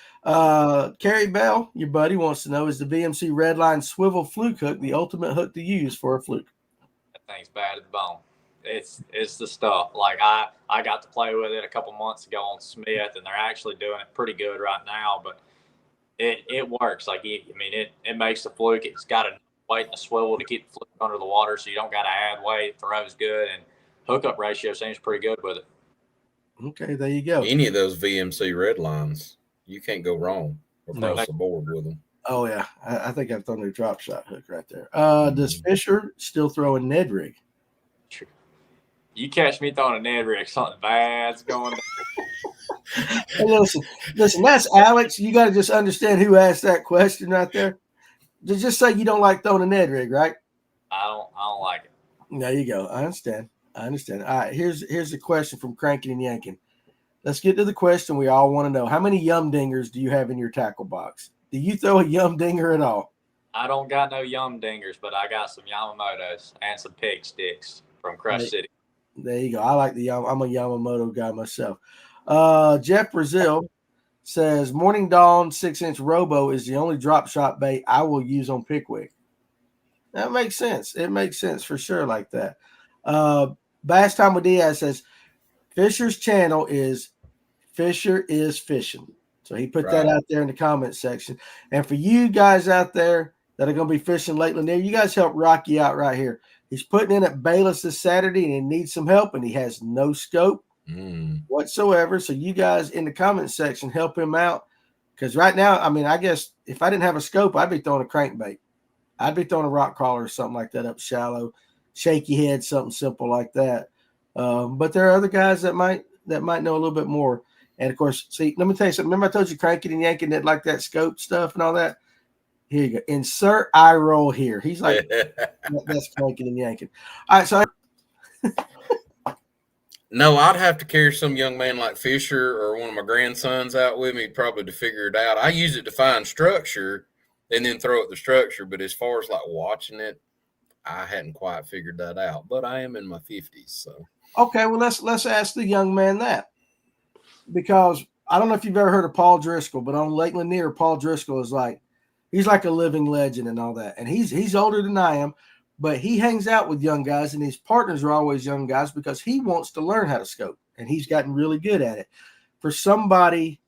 Kerry Bell, your buddy, wants to know, is the VMC Redline swivel fluke hook the ultimate hook to use for a fluke? That thing's bad at the bone. It's the stuff. Like I got to play with it a couple months ago on Smith, and they're actually doing it pretty good right now. But it works. Like it makes the fluke. It's got a weight and a swivel to keep the fluke under the water, so you don't got to add weight. It throws good, and hookup ratio seems pretty good with it. Okay, there you go. Any of those VMC red lines, you can't go wrong across the board with them. Oh yeah, I think I've thrown a drop shot hook right there. Does Fisher still throw a Ned rig? You catch me throwing a Ned rig, something bad's going on. Hey, listen, that's Alex. You got to just understand who asked that question right there. Just say you don't like throwing a Ned rig, right? I don't like it. There you go. I understand. All right, here's the question from Cranking and Yanking. Let's get to the question we all want to know. How many yum dingers do you have in your tackle box? Do you throw a yum dinger at all? I don't got no yum dingers, but I got some Yamamotos and some pig sticks from Crush City. There you go. I like the I'm a Yamamoto guy myself. Jeff Brazil says Morning Dawn 6-inch Robo is the only drop shot bait I will use on Pickwick. That makes sense. It makes sense for sure like that. Bass Time with Diaz says Fisher's channel is Fisher is Fishing. So he put that out there in the comment section. And for you guys out there that are going to be fishing Lake Lanier, you guys help Rocky out right here. He's putting in at Bayless this Saturday and he needs some help, and he has no scope whatsoever. So you guys in the comment section help him out, because right now, I mean, I guess if I didn't have a scope, I'd be throwing a crankbait. I'd be throwing a rock crawler or something like that up shallow, shaky head, something simple like that. But there are other guys that might know a little bit more. And of course, see, let me tell you something. Remember I told you cranking and yanking that like that scope stuff and all that? Here you go. Insert eye roll here. He's like, that's cranking and yanking. All right, so no, I'd have to carry some young man like Fisher or one of my grandsons out with me probably to figure it out. I use it to find structure and then throw it the structure. But as far as like watching it, I hadn't quite figured that out. But I am in my 50s, so Okay, well let's ask the young man that, because I don't know if you've ever heard of Paul Driscoll, but on Lake Lanier, Paul Driscoll is like, he's like a living legend and all that. And he's older than I am, but he hangs out with young guys, and his partners are always young guys because he wants to learn how to scope, and he's gotten really good at it. For somebody,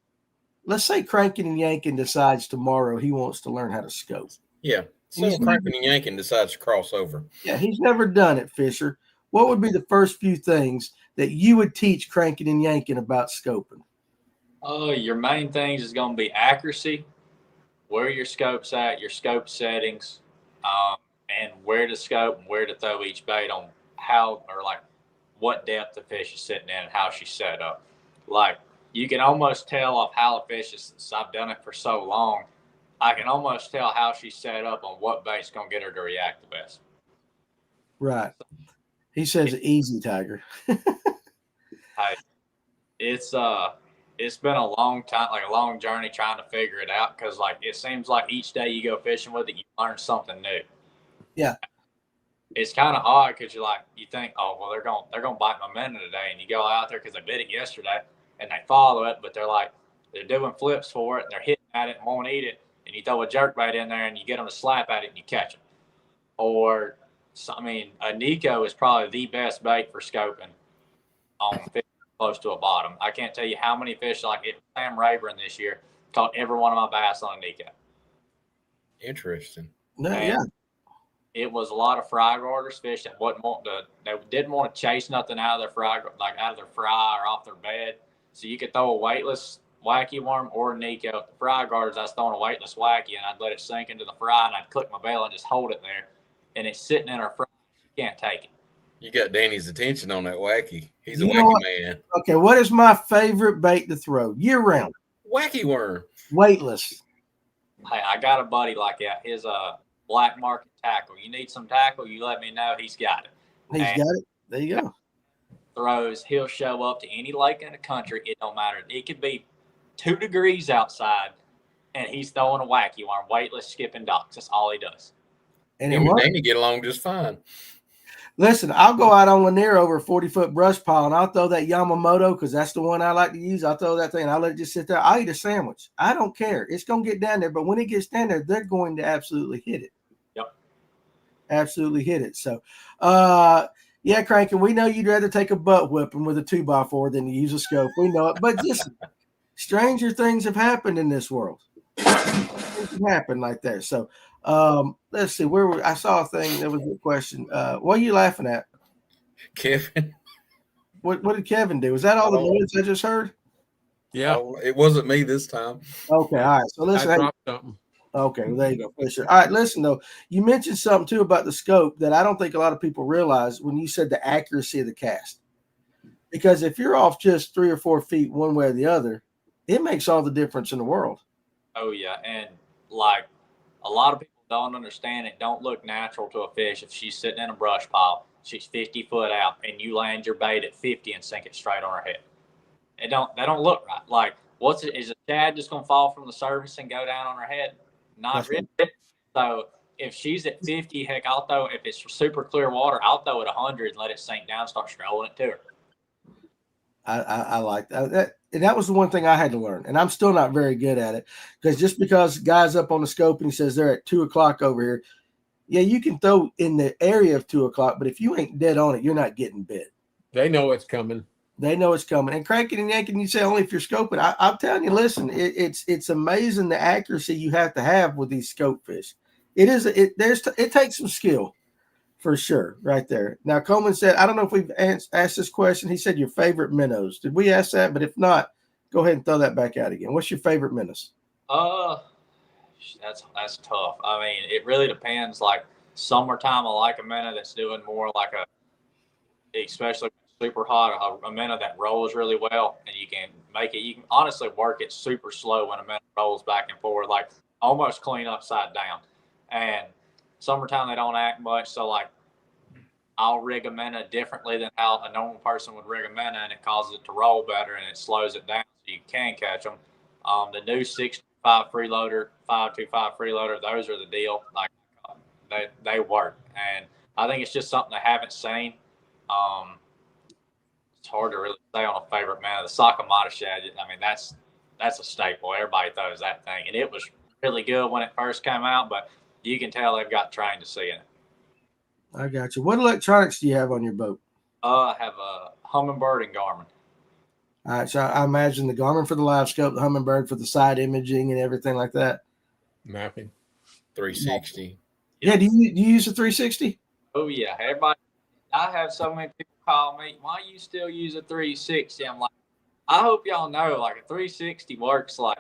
let's say Cranking and Yanking decides tomorrow he wants to learn how to scope. yeah. So Cranking and Yanking decides to cross over. Yeah, he's never done it, Fisher. What would be the first few things that you would teach Cranking and Yanking about scoping? Your main things is going to be accuracy, where your scope's at, your scope settings, and where to scope and where to throw each bait on how, or like what depth the fish is sitting in and how she's set up. Like, you can almost tell off how the fish is, since I've done it for so long, I can almost tell how she's set up on what bait's going to get her to react the best. Right. He says easy, Tiger. Hey, it's been a long time, like a long journey trying to figure it out, because like it seems like each day you go fishing with it, you learn something new. Yeah. It's kind of odd because you think, oh well, they're gonna bite my minnow today, and you go out there because they bit it yesterday and they follow it, but they're doing flips for it and they're hitting at it and won't eat it, and you throw a jerkbait in there and you get them to slap at it and you catch it. Or a Nico is probably the best bait for scoping on fish close to a bottom. I can't tell you how many fish, like Sam Rayburn this year, caught every one of my bass on a Nico. Interesting. No, yeah. It was a lot of fry garters, fish that they didn't want to chase nothing out of their fry or off their bed. So you could throw a weightless wacky worm or a Nico. The fry garters, I was throwing a weightless wacky, and I'd let it sink into the fry, and I'd click my bail and just hold it there, and it's sitting in our fry. You can't take it. You got Danny's attention on that wacky. He's a wacky man. Okay, what is my favorite bait to throw year round? Wacky worm. Weightless. Hey, I got a buddy like that. His black market tackle. You need some tackle, you let me know. He's got it. He's got it. There you go. He'll show up to any lake in the country. It don't matter. It could be 2 degrees outside, and he's throwing a wacky worm, weightless, skipping docks. That's all he does. And Danny get along just fine. Listen, I'll go out on Lanier over a 40-foot brush pile, and I'll throw that Yamamoto because that's the one I like to use. I'll throw that thing, and I'll let it just sit there. I'll eat a sandwich. I don't care. It's going to get down there, but when it gets down there, they're going to absolutely hit it. Yep. Absolutely hit it. So, yeah, Cranky, we know you'd rather take a butt whipping with a 2x4 than to use a scope. We know it. But just stranger things have happened in this world. Things have happened like that. So, let's see. I saw a thing. There was a question. What are you laughing at? Kevin. What did Kevin do? Was that all the noise I just heard? Yeah. Oh, it wasn't me this time. Okay. All right. So listen. I dropped something. Okay, well, there you go. Fisher. All right, listen, though. You mentioned something, too, about the scope that I don't think a lot of people realize when you said the accuracy of the cast. Because if you're off just 3 or 4 feet one way or the other, it makes all the difference in the world. Oh, yeah. And, like, a lot of people don't understand it. Don't look natural to a fish if she's sitting in a brush pile. She's 50 foot out, and you land your bait at 50 and sink it straight on her head. They don't look right. Like, is a shad just going to fall from the surface and go down on her head? Not really. So if she's at 50, heck, if it's super clear water, I'll throw it 100 and let it sink down and start strolling it to her. I like that. And that was the one thing I had to learn. And I'm still not very good at it, because just because guys up on the scope and he says they're at 2 o'clock over here, yeah, you can throw in the area of 2 o'clock, but if you ain't dead on it, you're not getting bit. They know it's coming. They know it's coming. And Cranking and Yanking, you say only if you're scoping. I'm telling you, listen, it's amazing the accuracy you have to have with these scope fish. It takes some skill for sure, right there. Now Coleman said, I don't know if we've asked this question. He said your favorite minnows. Did we ask that? But if not, go ahead and throw that back out again. What's your favorite minnows? That's tough. I mean, it really depends. Like summertime, I like a minnow that's doing more like especially super hot, a minnow that rolls really well, and you can honestly work it super slow when a minnow rolls back and forward, like almost clean upside down. And summertime they don't act much, so like I'll rig a minnow differently than how a normal person would rig a minnow, and it causes it to roll better and it slows it down so you can catch them. The new 6 freeloader, 525 freeloader, those are the deal. Like they work, and I think it's just something I haven't seen. It's hard to really say on a favorite, man. The Sakamata shad, I mean, that's a staple. Everybody throws that thing, and it was really good when it first came out, but you can tell they've got trained to see it. I got you. What electronics do you have on your boat? I have a Humminbird and Garmin. All right, so I imagine the Garmin for the live scope, the Humminbird for the side imaging and everything like that. Mapping. 360. Yeah, do you use a 360? Oh yeah, everybody. I have so many people call me, "Why you still use a 360?" I'm like, I hope y'all know, like a 360 works like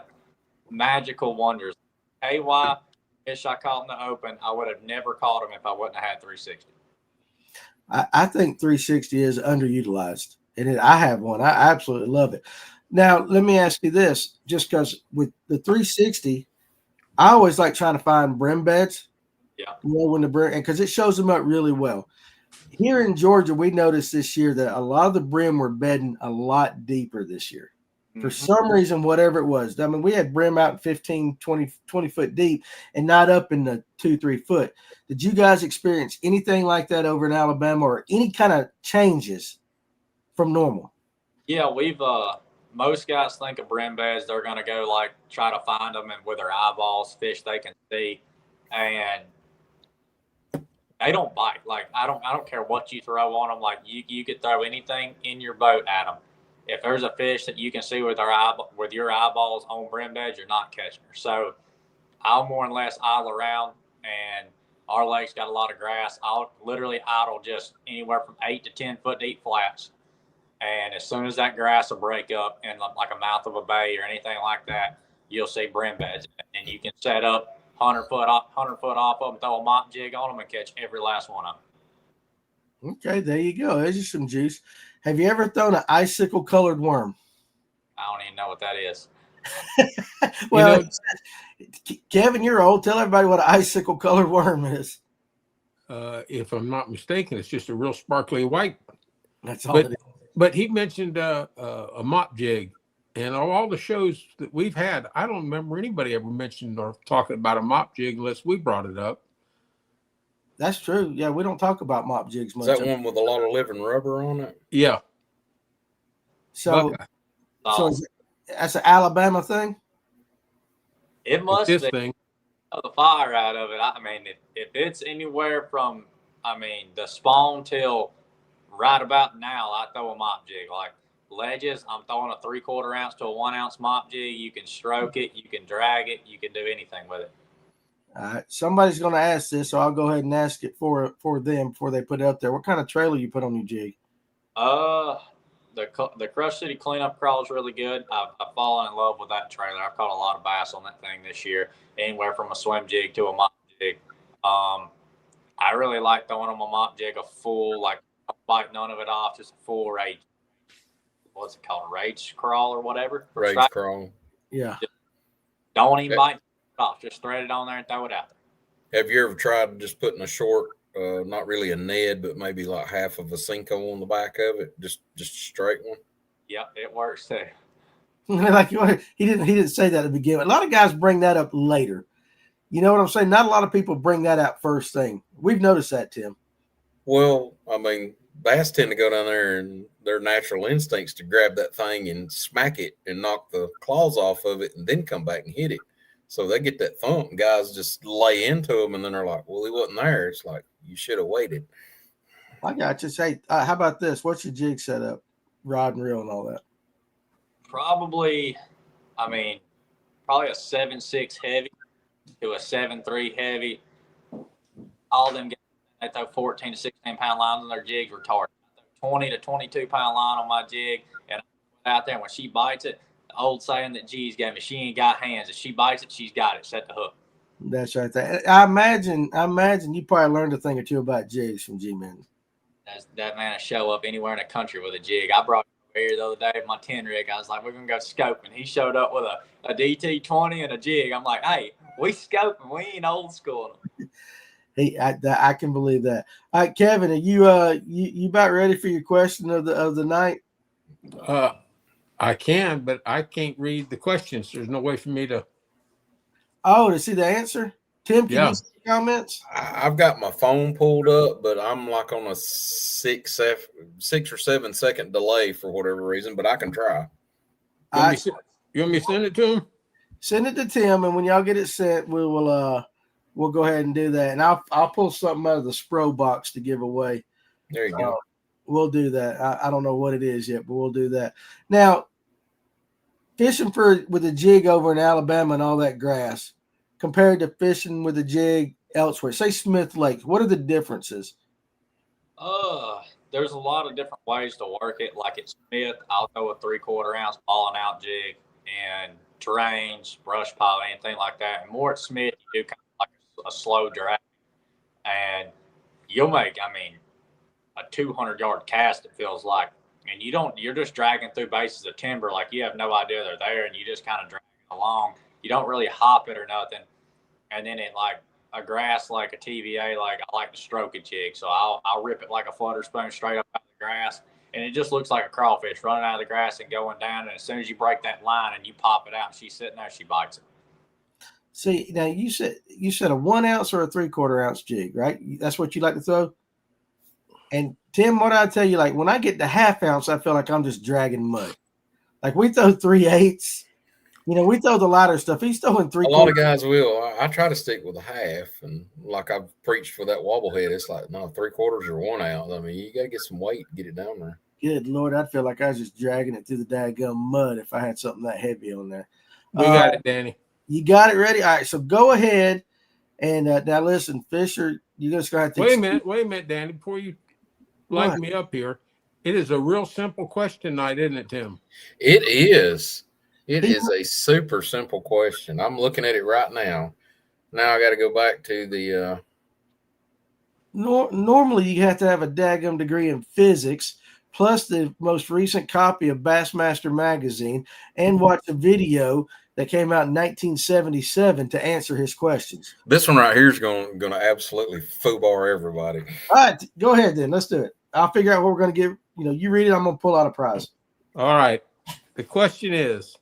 magical wonders. Hey, why fish I caught in the open, I would have never caught them if I wouldn't have had 360. I think 360 is underutilized, and I have one. I absolutely love it. Now, let me ask you this, just because with the 360, I always like trying to find brim beds. Yeah. You know, when the brim, because it shows them up really well. Here in Georgia, we noticed this year that a lot of the brim were bedding a lot deeper this year. For some reason, whatever it was. I mean, we had brim out 15, 20 foot deep and not up in the 2-3 foot. Did you guys experience anything like that over in Alabama, or any kind of changes from normal? Yeah, we've most guys think of brim beds, they're gonna go like try to find them and with their eyeballs, fish they can see, and they don't bite. Like I don't care what you throw on them. Like you could throw anything in your boat at them. If there's a fish that you can see with your eyeballs on brim beds, you're not catching her. So I'll more or less idle around, and our lake's got a lot of grass. I'll literally idle just anywhere from 8 to 10 foot deep flats. And as soon as that grass will break up in like a mouth of a bay or anything like that, you'll see brim beds. And you can set up 100 foot off of them, throw a mop jig on them, and catch every last one of them. Okay, there you go. There's just some juice. Have you ever thrown an icicle colored worm? I don't even know what that is. Well, Kevin, you're old. Tell everybody what an icicle colored worm is. If I'm not mistaken, it's just a real sparkly white. That's all it is. But he mentioned a mop jig, and all the shows that we've had, I don't remember anybody ever mentioned or talking about a mop jig unless we brought it up. That's true. Yeah, we don't talk about mop jigs much. Is that one with a lot of living rubber on it? Yeah. So that's an Alabama thing? It must this be. thing. The fire out of it. I mean, if it's anywhere from, the spawn till right about now, I throw a mop jig. Like ledges, I'm throwing a 3/4 ounce to a 1 ounce mop jig. You can stroke it, you can drag it, you can do anything with it. All right, somebody's going to ask this, so I'll go ahead and ask it for them before they put it up there. What kind of trailer you put on your jig? The Crush City cleanup crawl is really good. I've fallen in love with that trailer. I've caught a lot of bass on that thing this year, anywhere from a swim jig to a mop jig. I really like throwing on my mop jig a full, like, don't bite none of it off, just a full rage. What's it called? Rage crawl or whatever? Rage crawl. Yeah. Don't even bite it off. Just thread it on there and throw it out there. Have you ever tried just putting a short, not really a Ned, but maybe like half of a Cinco on the back of it? Just a straight one? Yep, it works too. Like he didn't say that at the beginning. A lot of guys bring that up later. You know what I'm saying? Not a lot of people bring that out first thing. We've noticed that, Tim. Well, bass tend to go down there, and their natural instincts to grab that thing and smack it and knock the claws off of it and then come back and hit it. So they get that thump, and guys just lay into them, and then they're like, well, he wasn't there. It's like, you should have waited. I got you. Say, how about this? What's your jig setup? Rod and reel and all that? Probably a 7.6 heavy to a 7.3 heavy. All them guys, they throw 14 to 16 pound lines on their jigs retarded. I throw 20 to 22 pound line on my jig, and I put it out there. And when she bites it, the old saying that G's gave me, she ain't got hands. If she bites it, she's got it. Set the hook. That's right. I imagine you probably learned a thing or two about jigs from G-Man. That man will show up anywhere in the country with a jig. I brought him over here the other day with my 10 rig. I was like, we're going to go scoping. He showed up with a DT20 and a jig. I'm like, hey, we scoping. We ain't old school. Hey, I can believe that. All right, Kevin, are you about ready for your question of the night? I can, but I can't read the questions. There's no way for me to. Oh, to see the answer? Tim, can Yeah. you see the comments? I've got my phone pulled up, but I'm like on a 6 or 7 second delay for whatever reason, but I can try. You want me to send it to him? Send it to Tim, and when y'all get it sent, we'll go ahead and do that. And I'll pull something out of the Spro box to give away. There you go. We'll do that. I don't know what it is yet, but we'll do that. Now, fishing with a jig over in Alabama and all that grass, compared to fishing with a jig elsewhere, say Smith Lake, what are the differences? There's a lot of different ways to work it. Like at Smith, I'll go a 3/4 ounce balling out jig and terrains, brush pile, anything like that. And more at Smith, you do kind of like a slow drag, and you'll make, a 200-yard cast. It feels like, and you're just dragging through bases of timber like you have no idea they're there, and you just kind of drag it along. You don't really hop it or nothing. And then it like a grass like a TVA, like I like to stroke a jig, so I'll rip it like a flutter spoon straight up out of the grass, and it just looks like a crawfish running out of the grass and going down. And as soon as you break that line and you pop it out, and she's sitting there, she bites it. See, now you said a 1 ounce or a 3/4 ounce jig, right? That's what you like to throw. And Tim, what I tell you, like when I get the 1/2 ounce, I feel like I'm just dragging mud. Like we throw 3/8. We throw the lighter stuff. He's throwing 3/4. A lot of guys will. I try to stick with a 1/2, and like I've preached for that wobblehead, it's like no 3/4 or 1 ounce. I mean, you got to get some weight to get it down there. Good Lord, I'd feel like I was just dragging it through the daggum mud if I had something that heavy on there. We got it, Danny. You got it ready? All right, so go ahead and now listen, Fisher, you're just going to have to Wait a minute, Danny, before you light me up here. It is a real simple question night, isn't it, Tim? It is. It is a super simple question. I'm looking at it right now. Now I got to go back to the. Normally, you have to have a daggum degree in physics, plus the most recent copy of Bassmaster magazine, and watch a video that came out in 1977 to answer his questions. This one right here is going to absolutely foobar everybody. All right, go ahead then. Let's do it. I'll figure out what we're going to give. You read it. I'm going to pull out a prize. All right. The question is,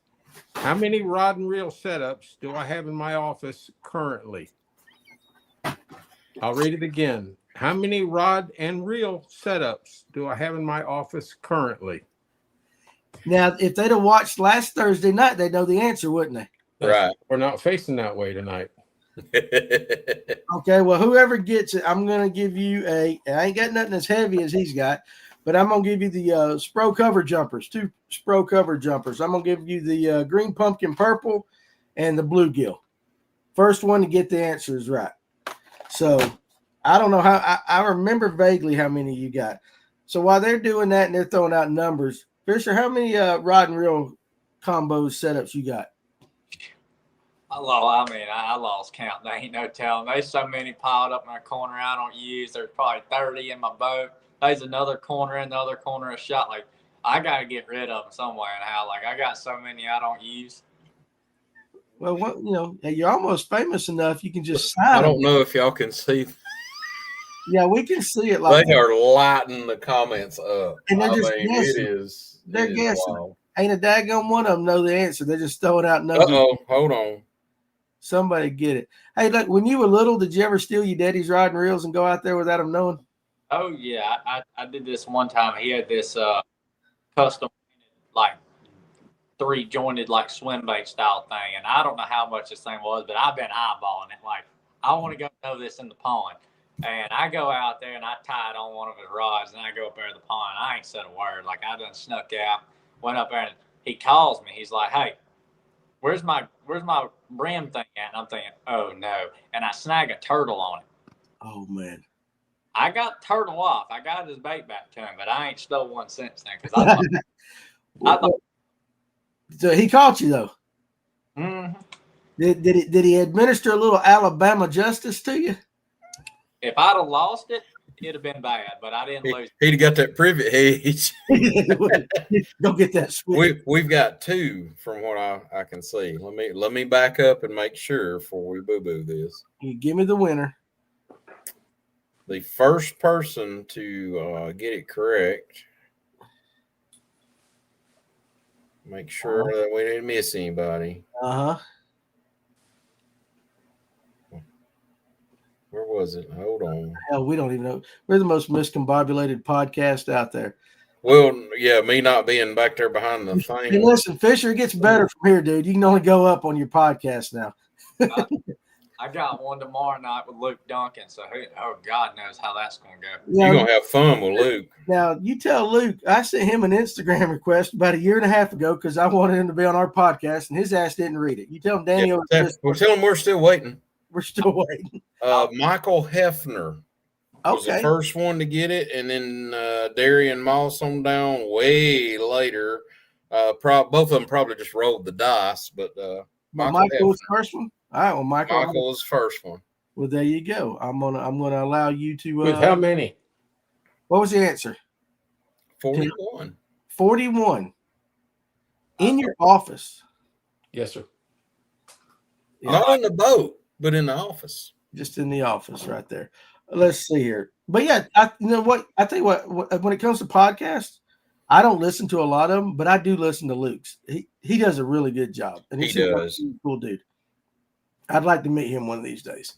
how many rod and reel setups do I have in my office currently? I'll read it again. How many rod and reel setups do I have in my office currently? Now, if they'd have watched last Thursday night, they'd know the answer, wouldn't they? Right. We're not facing that way tonight. Okay, well, whoever gets it, I'm going to give you I ain't got nothing as heavy as he's got, but I'm going to give you the Spro cover jumpers, 2 Spro cover jumpers. I'm going to give you the green pumpkin purple and the bluegill. First one to get the answers right. So I don't know how, I remember vaguely how many you got. So while they're doing that and they're throwing out numbers, Fisher, how many rod and reel combos setups you got? I lost count. There ain't no telling. There's so many piled up in a corner I don't use. There's probably 30 in my boat. There's another corner in the other corner of shot. Like, I got to get rid of them somewhere. And how, like, I got so many I don't use. Well, you're almost famous enough. You can just sign I don't know if y'all can see. Yeah, we can see it. Like they are lighting the comments up. And they're just guessing. They're guessing. Wild. Ain't a daggone one of them know the answer. They're just throwing out numbers. Hold on. Somebody get it. Hey, look, when you were little, did you ever steal your daddy's rod and reels and go out there without him knowing? Oh, yeah. I did this one time. He had this custom, like, 3-jointed, like, swim bait style thing. And I don't know how much this thing was, but I've been eyeballing it. Like, I want to go throw this in the pond. And I go out there and I tie it on one of his rods and I go up there to the pond. I ain't said a word. Like, I done snuck out, went up there, and he calls me. He's like, "Hey, where's my brim thing at?" And I'm thinking, oh no. And I snag a turtle on it. Oh man. I got the turtle off. I got his bait back to him, but I ain't stole one since then. Because I thought so he caught you though. Mm-hmm. Did he administer a little Alabama justice to you? If I'd have lost it, it'd have been bad, but I didn't lose. He'd have got that privet hedge. Go get that switch. We've got 2 from what I can see. Let me back up and make sure before we boo-boo this. You give me the winner. The first person to get it correct. Make sure that we didn't miss anybody. Where was it? Hold on. Hell, we don't even know. We're the most miscombobulated podcast out there. Well, yeah, me not being back there behind the Hey, thing. listen, Fisher, it gets better from here, dude. You can only go up on your podcast now. I got one tomorrow night with Luke Duncan, so God knows how that's going to go. You're going to have fun with Luke. Now, you tell Luke, I sent him an Instagram request about a year and a half ago because I wanted him to be on our podcast, and his ass didn't read it. You tell him, Danny. We'll tell him we're still waiting. We're still waiting. Michael Hefner was the first one to get it, and then Darian Moss on down way later. Both of them probably just rolled the dice, but Michael was the first one. All right, well, Michael was the first one. Well, there you go. I'm gonna allow you to. With how many? What was the answer? 41. 41. In your office. Yes, sir. Not on the boat, but in the office. Just in the office, right there. Let's see here. But yeah, you know what? I tell you what. When it comes to podcasts, I don't listen to a lot of them, but I do listen to Luke's. He does a really good job, and he does. Like a cool dude. I'd like to meet him one of these days.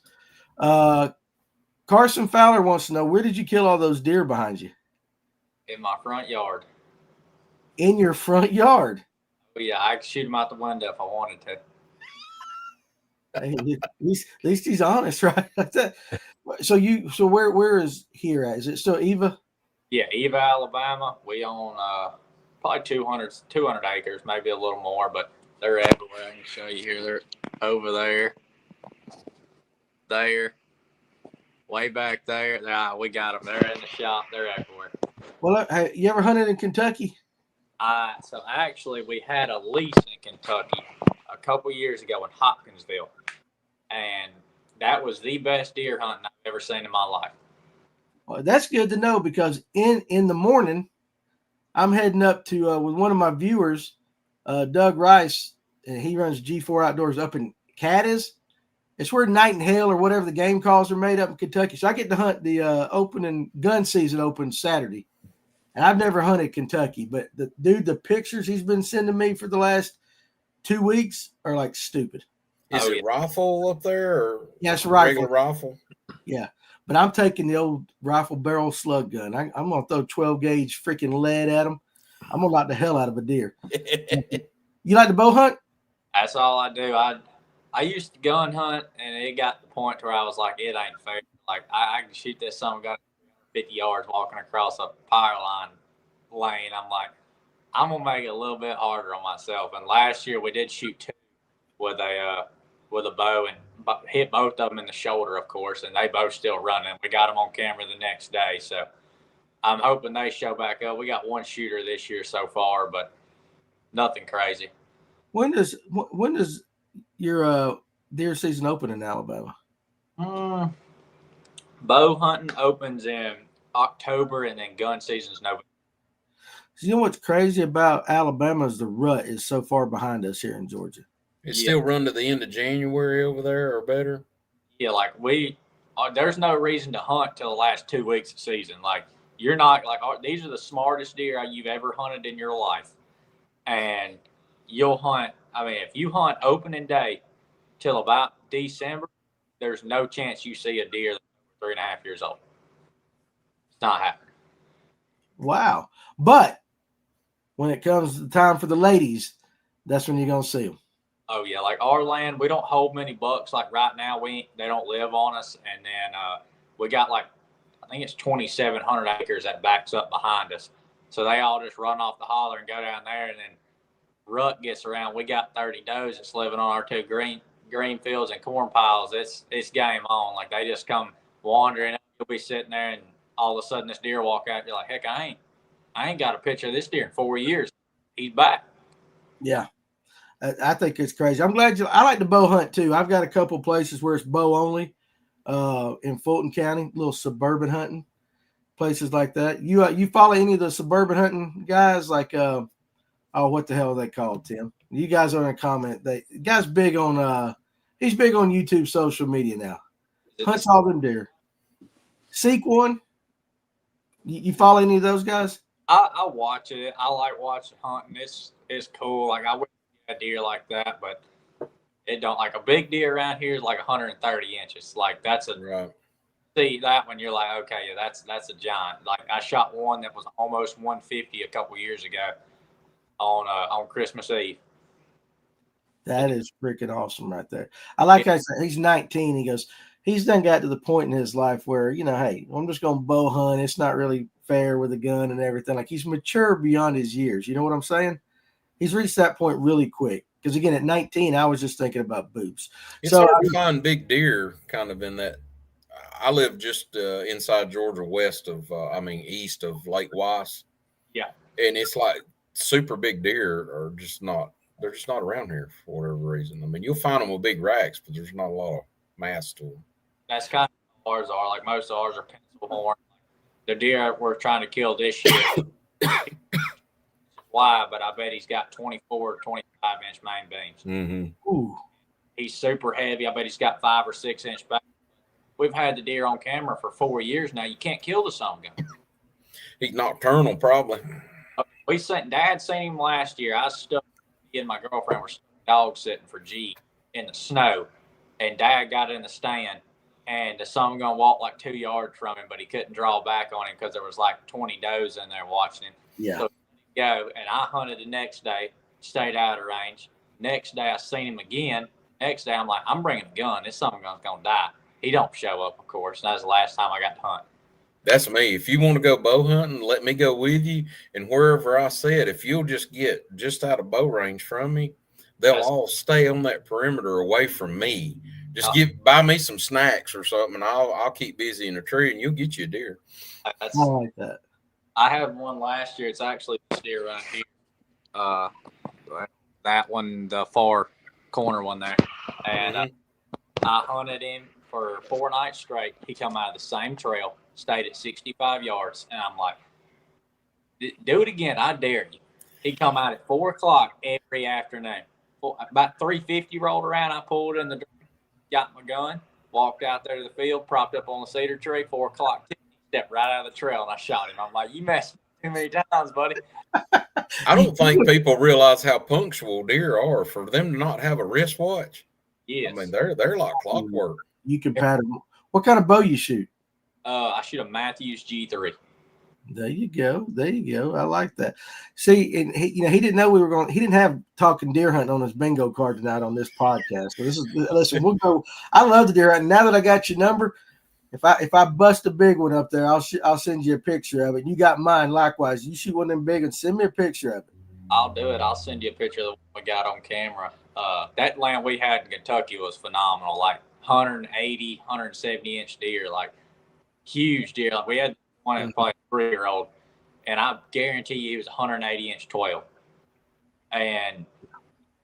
Carson Fowler wants to know, where did you kill all those deer behind you? In my front yard. In your front yard? Oh, yeah, I could shoot them out the window if I wanted to. Hey, at least he's honest, right? So where is here at? Is it still Eva? Yeah, Eva, Alabama. We own probably 200 acres, maybe a little more, but they're everywhere. I can show you here. They're over there. There. Way back there. We got them. They're in the shop. They're everywhere. Well, you ever hunted in Kentucky? So actually, we had a lease in Kentucky a couple years ago in Hopkinsville, and that was the best deer hunting I've ever seen in my life. Well, that's good to know, because in the morning, I'm heading up to with one of my viewers, Doug Rice, and he runs G4 Outdoors up in Cadiz. It's where Night and Hale or whatever the game calls are made up in Kentucky. So I get to hunt the opening gun season opens Saturday. And I've never hunted Kentucky, but the pictures he's been sending me for the last 2 weeks are like stupid. Is it rifle up there? Or yeah, it's a rifle. Regular rifle? Yeah. But I'm taking the old rifle barrel slug gun. I'm going to throw 12 gauge freaking lead at them. I'm going to knock the hell out of a deer. You like to bow hunt? That's all I do. I used to gun hunt, and it got to the point where I was like, it ain't fair. Like, I can shoot this son got 50 yards walking across a power line lane. I'm like, I'm going to make it a little bit harder on myself. And last year we did shoot 2 with a bow and hit both of them in the shoulder, of course, and they both still running. We got them on camera the next day. So I'm hoping they show back up. We got 1 shooter this year so far, but nothing crazy. When does your deer season open in Alabama? Bow hunting opens in October, and then gun season's November. So you know what's crazy about Alabama is the rut is so far behind us here in Georgia. It still run to the end of January over there or better? Yeah, like there's no reason to hunt till the last 2 weeks of season. Like, you're not like, these are the smartest deer you've ever hunted in your life. And you'll hunt. I mean, if you hunt opening day till about December, there's no chance you see a deer that's 3.5 years old. It's not happening. Wow. But when it comes to the time for the ladies, that's when you're going to see them. Oh, yeah. Like our land, we don't hold many bucks. Like right now, they don't live on us. And then we got I think it's 2,700 acres that backs up behind us. So they all just run off the holler and go down there. And then rut gets around. We got 30 does that's living on our 2 green fields and corn piles. It's game on. Like, they just come wandering. You'll be sitting there, and all of a sudden this deer walk out. You're like, heck, I ain't got a picture of this deer in 4 years. He's back. Yeah. I think it's crazy. I'm glad I like to bow hunt too. I've got a couple places where it's bow only in Fulton County, little suburban hunting places like that. You follow any of the suburban hunting guys? Like, what the hell are they called, Tim? You guys are in a comment. Guy's big on he's big on YouTube social media now. Hunts all them deer. Seek One. You follow any of those guys? I watch it. I like watching hunting. It's cool. Like, I wish I had a deer like that, but it don't. Like, a big deer around here is like 130 inches. Like, that's see that one, you're like, okay, yeah, that's a giant. Like I shot one that was almost 150 a couple years ago on Christmas Eve. That is freaking awesome right there. I said, he's 19. He goes, he's done got to the point in his life where, hey, I'm just going to bow hunt. It's not really fair with a gun and everything. Like he's mature beyond his years. You know what I'm saying? He's reached that point really quick. Because again, at 19, I was just thinking about boobs. It's hard to find big deer kind of in that. I live just inside Georgia, east of Lake Weiss. Yeah. And it's like super big deer are just not, they're just not around here for whatever reason. I mean, you'll find them with big racks, but there's not a lot of mass to them. That's kind of ours are. Like most of ours are pencil horn. The deer we're trying to kill this year. Why? But I bet he's got 24, 25-inch main beams. Mm-hmm. Ooh. He's super heavy. I bet he's got 5 or 6 inch back. We've had the deer on camera for 4 years now. You can't kill the son of a gun. He's nocturnal, probably. Dad seen him last year. Me and my girlfriend were dog sitting for G in the snow, and Dad got in the stand, and the son was gonna walk like 2 yards from him, but he couldn't draw back on him because there was like 20 does in there watching him. Yeah. So go, and I hunted the next day, stayed out of range. Next day I seen him again. Next day I'm like, I'm bringing a gun. This son of a gun's gonna die. He don't show up, of course. That was the last time I got to hunt. That's me. If you want to go bow hunting, let me go with you. And wherever I said, if you'll just get just out of bow range from me, they'll all stay on that perimeter away from me. Just buy me some snacks or something, and I'll keep busy in the tree, and you'll get you a deer. I like that. I had one last year. It's actually this deer right here. That one, the far corner one there. And I hunted him for 4 nights straight. He come out of the same trail, stayed at 65 yards, and I'm like, do it again. I dare you. He come out at 4 o'clock every afternoon. About 3:50 rolled around. I pulled in the door, got my gun, walked out there to the field, propped up on the cedar tree. 4 o'clock, stepped right out of the trail, and I shot him. I'm like, you messed too many times, buddy. I don't think people realize how punctual deer are for them to not have a wristwatch. Yes. I mean, they're like clockwork. You can pattern. What kind of bow you shoot? I shoot a Matthews G3. There you go. There you go. I like that. See, and he didn't know we were going. He didn't have talking deer hunting on his bingo card tonight on this podcast. So listen. We'll go. I love the deer hunting. Now that I got your number, if I bust a big one up there, I'll send you a picture of it. You got mine likewise. You shoot one of them big and send me a picture of it. I'll do it. I'll send you a picture of the one we got on camera. That land we had in Kentucky was phenomenal. Like 180, 170 inch deer, like huge deer. Like we had one that was probably a 3-year-old, and I guarantee you he was 180 inch 12. And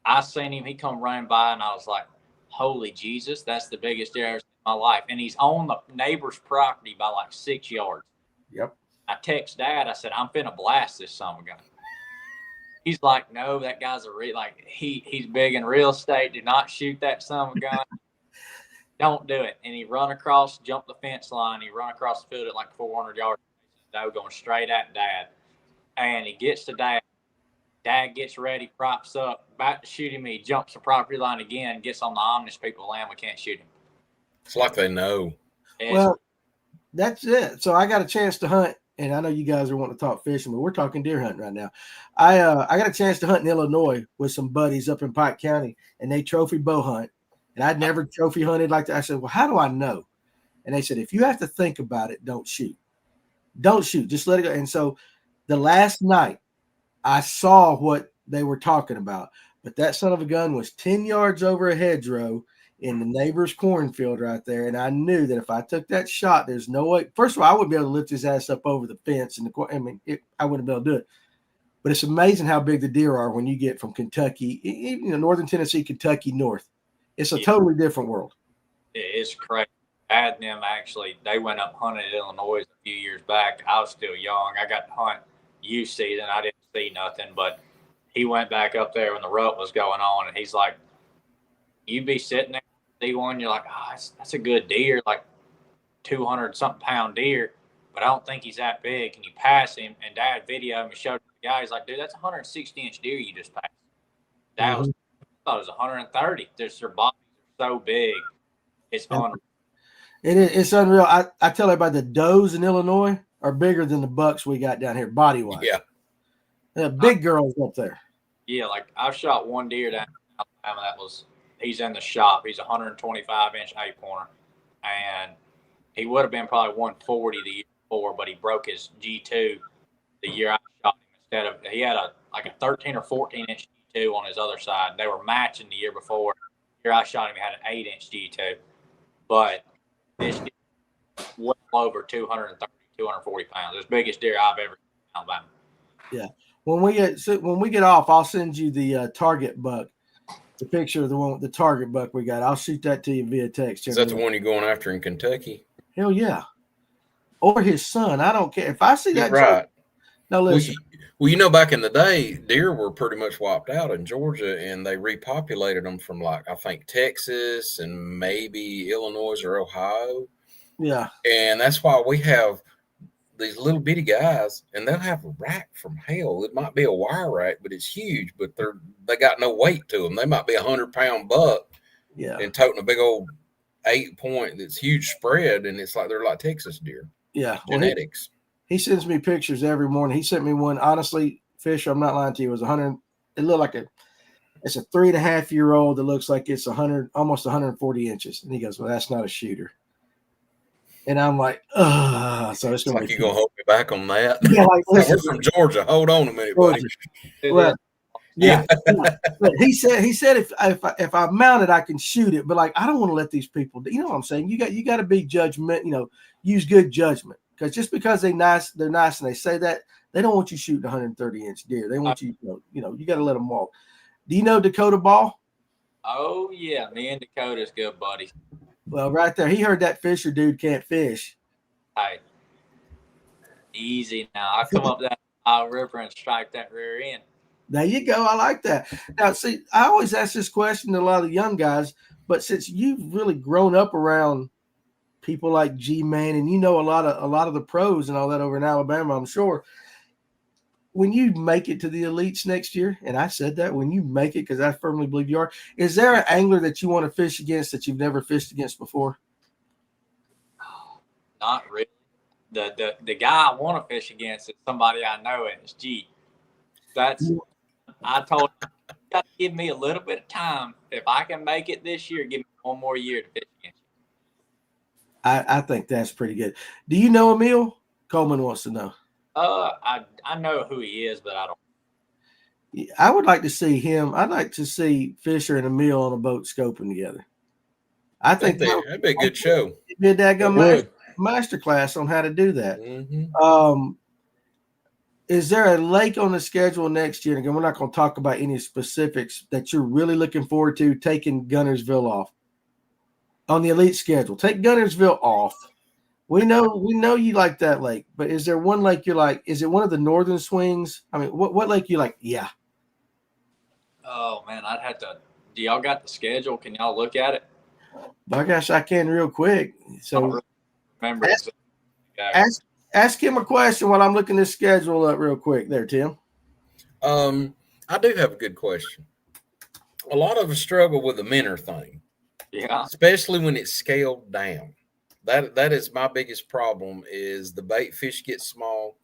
I seen him. He come running by, and I was like, "Holy Jesus, that's the biggest deer I've ever seen in my life." And he's on the neighbor's property by like 6 yards. Yep. I text Dad. I said, "I'm finna blast this son of a gun." He's like, "No, that guy's he's big in real estate. Do not shoot that son of a gun. Don't do it." And he run across, jumped the fence line. He run across the field at like 400 yards. Doe going straight at Dad. And he gets to Dad. Dad gets ready, props up, about to shoot him. He jumps the property line again, gets on the Amish people land. We can't shoot him. It's like they know. Well, that's it. So I got a chance to hunt. And I know you guys are wanting to talk fishing, but we're talking deer hunting right now. I got a chance to hunt in Illinois with some buddies up in Pike County, and they trophy bow hunt. And I'd never trophy hunted like that. I said, well, how do I know? And they said, if you have to think about it, don't shoot. Don't shoot. Just let it go. And so the last night, I saw what they were talking about. But that son of a gun was 10 yards over a hedgerow in the neighbor's cornfield right there. And I knew that if I took that shot, there's no way. First of all, I wouldn't be able to lift his ass up over the fence. I wouldn't be able to do it. But it's amazing how big the deer are when you get from Kentucky, northern Tennessee, Kentucky, north. It's a totally different world. It's crazy. I had them actually, they went up hunting in Illinois a few years back. I was still young. I got to hunt youth season. I didn't see nothing, but he went back up there when the rut was going on, and he's like, you'd be sitting there, see one, you're like, oh, that's a good deer, like 200-something pound deer, but I don't think he's that big. Can you pass him? And Dad videoed him and showed the guy. He's like, dude, that's a 160-inch deer you just passed. Dad was, I thought it was 130. Their bodies are so big. It's unreal. It's unreal. I tell everybody the does in Illinois are bigger than the bucks we got down here, body wise. Yeah. Big girls up there. Yeah, like I've shot one deer down in Alabama he's in the shop. He's a 125-inch 8-pointer, and he would have been probably 140 the year before, but he broke his G2 the year I shot him. He had a 13 or 14-inch G2 on his other side. They were matching the year before. The year I shot him, he had an 8-inch G2, but this deer well over 230, 240 pounds. It's the biggest deer I've ever seen in Alabama. Yeah. When we get off, I'll send you the target buck, the picture of the one with the target buck we got. I'll shoot that to you via text. Is that the one you're going after in Kentucky? Hell yeah. Or his son. I don't care. If I see that. Right. Now listen. Well, back in the day, deer were pretty much wiped out in Georgia, and they repopulated them from I think Texas and maybe Illinois or Ohio. Yeah. And that's why we have these little bitty guys, and they'll have a rack from hell. It might be a wire rack, but it's huge, but they got no weight to them. They might be 100-pound buck. Yeah. And toting a big old 8-point that's huge spread, and it's like they're like Texas deer. Yeah. Genetics. He sends me pictures every morning. He sent me one. Honestly, Fisher, I'm not lying to you. It was 100. It looked like it's a 3.5-year-old that looks like it's 100, almost 140 inches. And he goes, "Well, that's not a shooter." And I'm like, ugh. So it's like you're gonna hold me back on that. Yeah, like, listen, we're from Georgia. Hold on a minute, buddy. Well, yeah. He said if I mount it, I can shoot it. But I don't want to let these people. You know what I'm saying? You got to be judgment. Use good judgment. Because just because they're nice and they say that, they don't want you shooting 130-inch deer. They want you, you got to let them walk. Do you know Dakota Ball? Oh, yeah. Me and Dakota's good buddies. Well, right there. He heard that Fisher dude can't fish. Hey, easy now. I come up that river and strike that rear end. There you go. I like that. Now, see, I always ask this question to a lot of young guys, but since you've really grown up around people like G-Man, and a lot of the pros and all that over in Alabama, I'm sure. When you make it to the elites next year, and I said that when you make it, because I firmly believe you are, is there an angler that you want to fish against that you've never fished against before? Not really. The guy I want to fish against is somebody I know, and it's G. I told him, you got to give me a little bit of time. If I can make it this year, give me one more year to fish against you. I think that's pretty good. Do you know Emil? Coleman wants to know. I know who he is, but I don't. I would like to see him. I'd like to see Fisher and Emil on a boat scoping together. I think that'd be a good show. Did that master class on how to do that. Mm-hmm. Is there a lake on the schedule next year? Again, we're not going to talk about any specifics that you're really looking forward to taking Gunnersville off. On the elite schedule, take Gunnersville off. We know you like that lake, but is there one lake you're like? Is it one of the northern swings? I mean, what lake you like? Yeah. Oh man, I'd have to. Do y'all got the schedule? Can y'all look at it? I guess I can real quick. So really remember, ask him a question while I'm looking this schedule up real quick. There, Tim. I do have a good question. A lot of us struggle with the minnow thing. Yeah. Especially when it's scaled down. That is my biggest problem is the bait fish get small.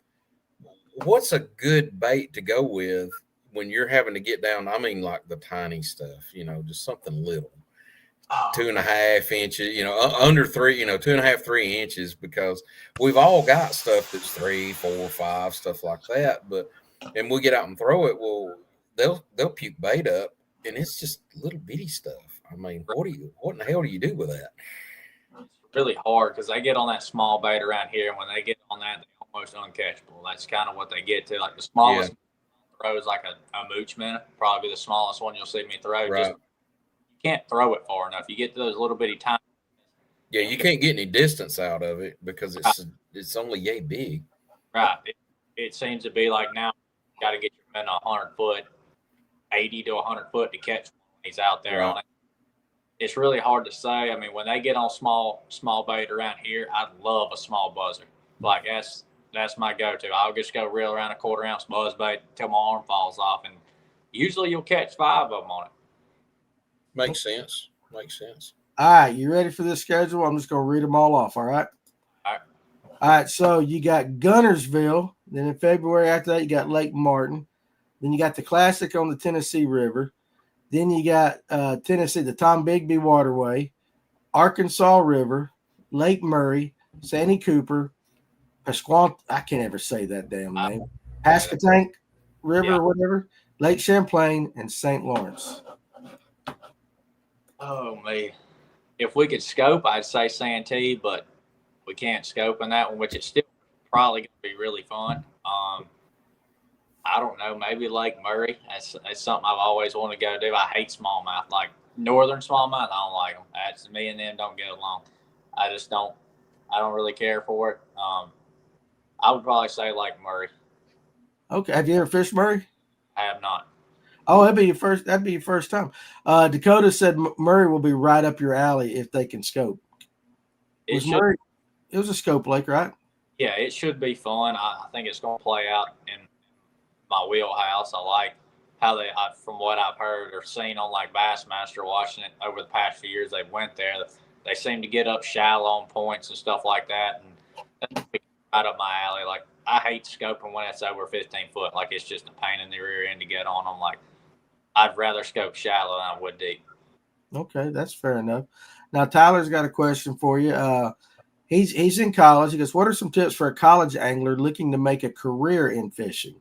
What's a good bait to go with when you're having to get down? I mean, like the tiny stuff, just something little. 2.5 inches, under 3, 2.5, 3 inches, because we've all got stuff that's 3, 4, 5, stuff like that. And we get out and throw it. Well, they'll puke bait up, and it's just little bitty stuff. I mean, what in the hell do you do with that? It's really hard because they get on that small bait around here, and when they get on that, they're almost uncatchable. That's kind of what they get to. Like the smallest throw is like a mooch minnow, probably the smallest one you'll see me throw. Right. You can't throw it far enough. You get to those little bitty tiny. Yeah, you can't get any distance out of it because it's only yay big. Right. It seems to be like now you got to get your minnow 100 foot, 80 to 100 foot to catch one when he's out there on it. It's really hard to say. I mean, when they get on small bait around here, I love a small buzzer. Like that's my go-to. I'll just go reel around a 1/4 ounce buzz bait till my arm falls off, and usually you'll catch 5 of them on it. Makes sense. All right, you ready for this schedule? I'm just going to read them all off, all right? All right. All right, so you got Gunnersville. Then in February after that, you got Lake Martin. Then you got the Classic on the Tennessee River. Then you got Tennessee, the Tom Bigby Waterway, Arkansas River, Lake Murray, Santee Cooper, Pasquant. I can't ever say that damn name. Pasquotank River or whatever, Lake Champlain, and St. Lawrence. Oh, man. If we could scope, I'd say Santee, but we can't scope in that one, which is still probably going to be really fun. I don't know, maybe Lake Murray. That's something I've always wanted to go do. I hate smallmouth. Like northern smallmouth, I don't like them. That's me and them don't get along. I don't really care for it. I would probably say Lake Murray. Okay. Have you ever fished Murray? I have not. Oh, that'd be your first time. Dakota said Murray will be right up your alley if they can scope. Murray? It was a scope lake, right? Yeah, it should be fun. I think it's going to play out in my wheelhouse. I like how from what I've heard or seen on like Bassmaster, watching it over the past few years, they went there. They seem to get up shallow on points and stuff like that, and that's right up my alley. Like I hate scoping when it's over 15 foot. Like it's just a pain in the rear end to get on. I'm like, I'd rather scope shallow than I would deep. Okay, that's fair enough. Now Tyler's got a question for you. He's in college. He goes, "What are some tips for a college angler looking to make a career in fishing?"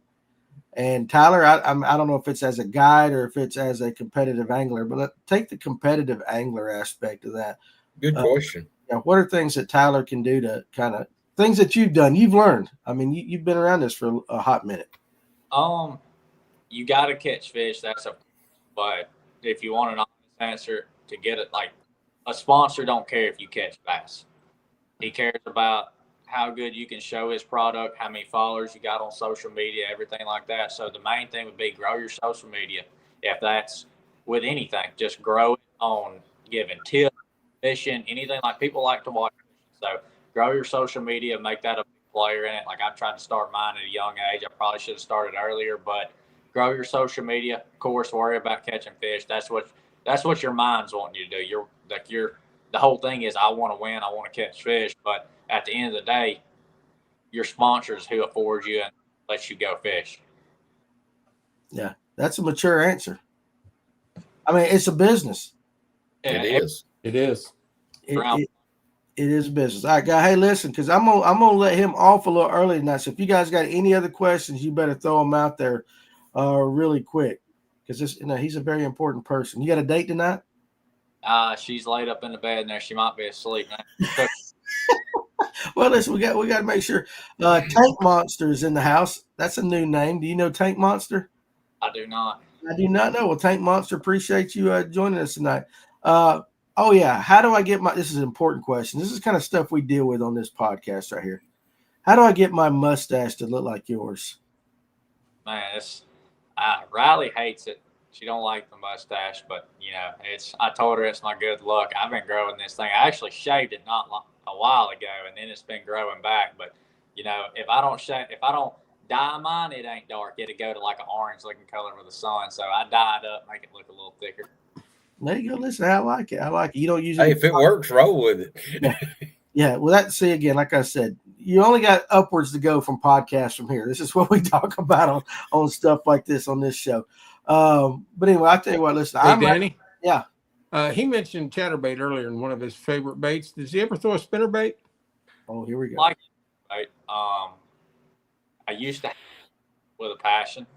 And Tyler, I don't know if it's as a guide or if it's as a competitive angler, but take the competitive angler aspect of that. Good question. What are things that Tyler can do to kind of things that you've done, you've learned? I mean, you've been around this for a hot minute. You got to catch fish. But if you want an honest answer to get it, like a sponsor don't care if you catch bass. He cares about how good you can show his product, how many followers you got on social media, everything like that. So the main thing would be grow your social media. If that's with anything, just grow it on giving tips, fishing, anything. Like people like to watch fishing. So grow your social media, make that a big player in it. Like I tried to start mine at a young age. I probably should have started earlier, but grow your social media. Of course, worry about catching fish. That's what your mind's wanting you to do. The whole thing is I want to win, I want to catch fish, but at the end of the day, your sponsors who afford you and lets you go fish. Yeah, that's a mature answer. I mean, it's a business. It is. It is. It is a business. All right, guy. Hey, listen, because I'm gonna let him off a little early tonight. So if you guys got any other questions, you better throw them out there really quick, because he's a very important person. You got a date tonight? She's laid up in the bed there. She might be asleep now. Well, listen, we got to make sure. Tank Monster is in the house. That's a new name. Do you know Tank Monster? I do not. I do not know. Well, Tank Monster, appreciate you joining us tonight. Oh yeah, how do I get this is an important question. This is kind of stuff we deal with on this podcast right here. How do I get my mustache to look like yours? Man, Riley hates it. She don't like the mustache, but I told her it's my good luck. I've been growing this thing. I actually shaved it not a while ago, and then it's been growing back. But if I don't dye mine, it ain't dark. It'll go to like an orange looking color with the sun. So I dye it up, make it look a little thicker. There you go. Listen, I like it. You don't use it. Hey, if it works, roll with it. Yeah. Well, again, like I said, you only got upwards to go from podcasts from here. This is what we talk about on stuff like this on this show. But anyway, I'll tell you what, listen. Hey, Danny. Yeah. He mentioned chatterbait earlier in one of his favorite baits. Does he ever throw a spinnerbait? Oh, here we go. Like, right? I used to with a passion,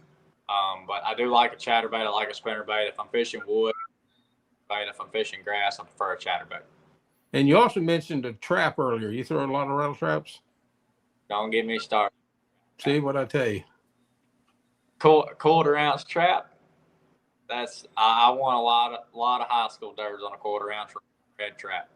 but I do like a chatterbait. I like a spinnerbait. If I'm fishing wood, if I'm fishing grass, I prefer a chatterbait. And you also mentioned a trap earlier. You throw a lot of rattle traps? Don't get me started. See what I tell you. Quarter ounce trap. I won a lot of high school dirts on a quarter ounce red trap.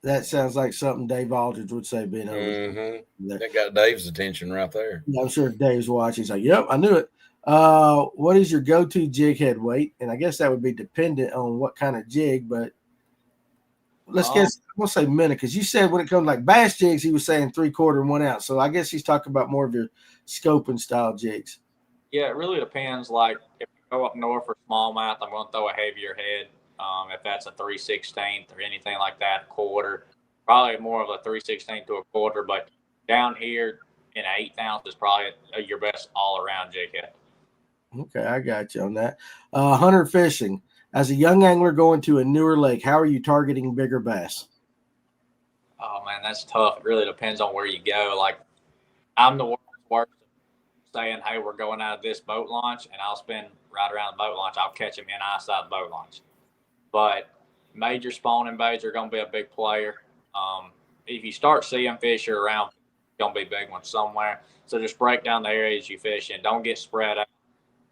That sounds like something Dave Aldridge would say, being That got Dave's attention right there. I'm sure if Dave's watching, he's like, "Yep, I knew it." What is your go-to jig head weight? And I guess that would be dependent on what kind of jig, but let's guess. I'm gonna say minute, because you said when it comes to like bass jigs, he was saying 3/4 and 1 ounce. So I guess he's talking about more of your scoping style jigs. Yeah, it really depends. Like if I go up north for smallmouth, I'm going to throw a heavier head. If that's a 3/16 or anything like that, a quarter, probably more of a 3/16 to a quarter. But down here in 1/8 ounce is probably your best all around jig head. Okay, I got you on that. Hunter fishing. As a young angler going to a newer lake, how are you targeting bigger bass? Oh man, that's tough. It really depends on where you go. Like I'm the worst saying, hey, we're going out of this boat launch, and I'll spin right around the boat launch. I'll catch him inside the boat launch. But major spawning baits are going to be a big player. If you start seeing fish around, it's going to be big ones somewhere. So just break down the areas you fish in. Don't get spread out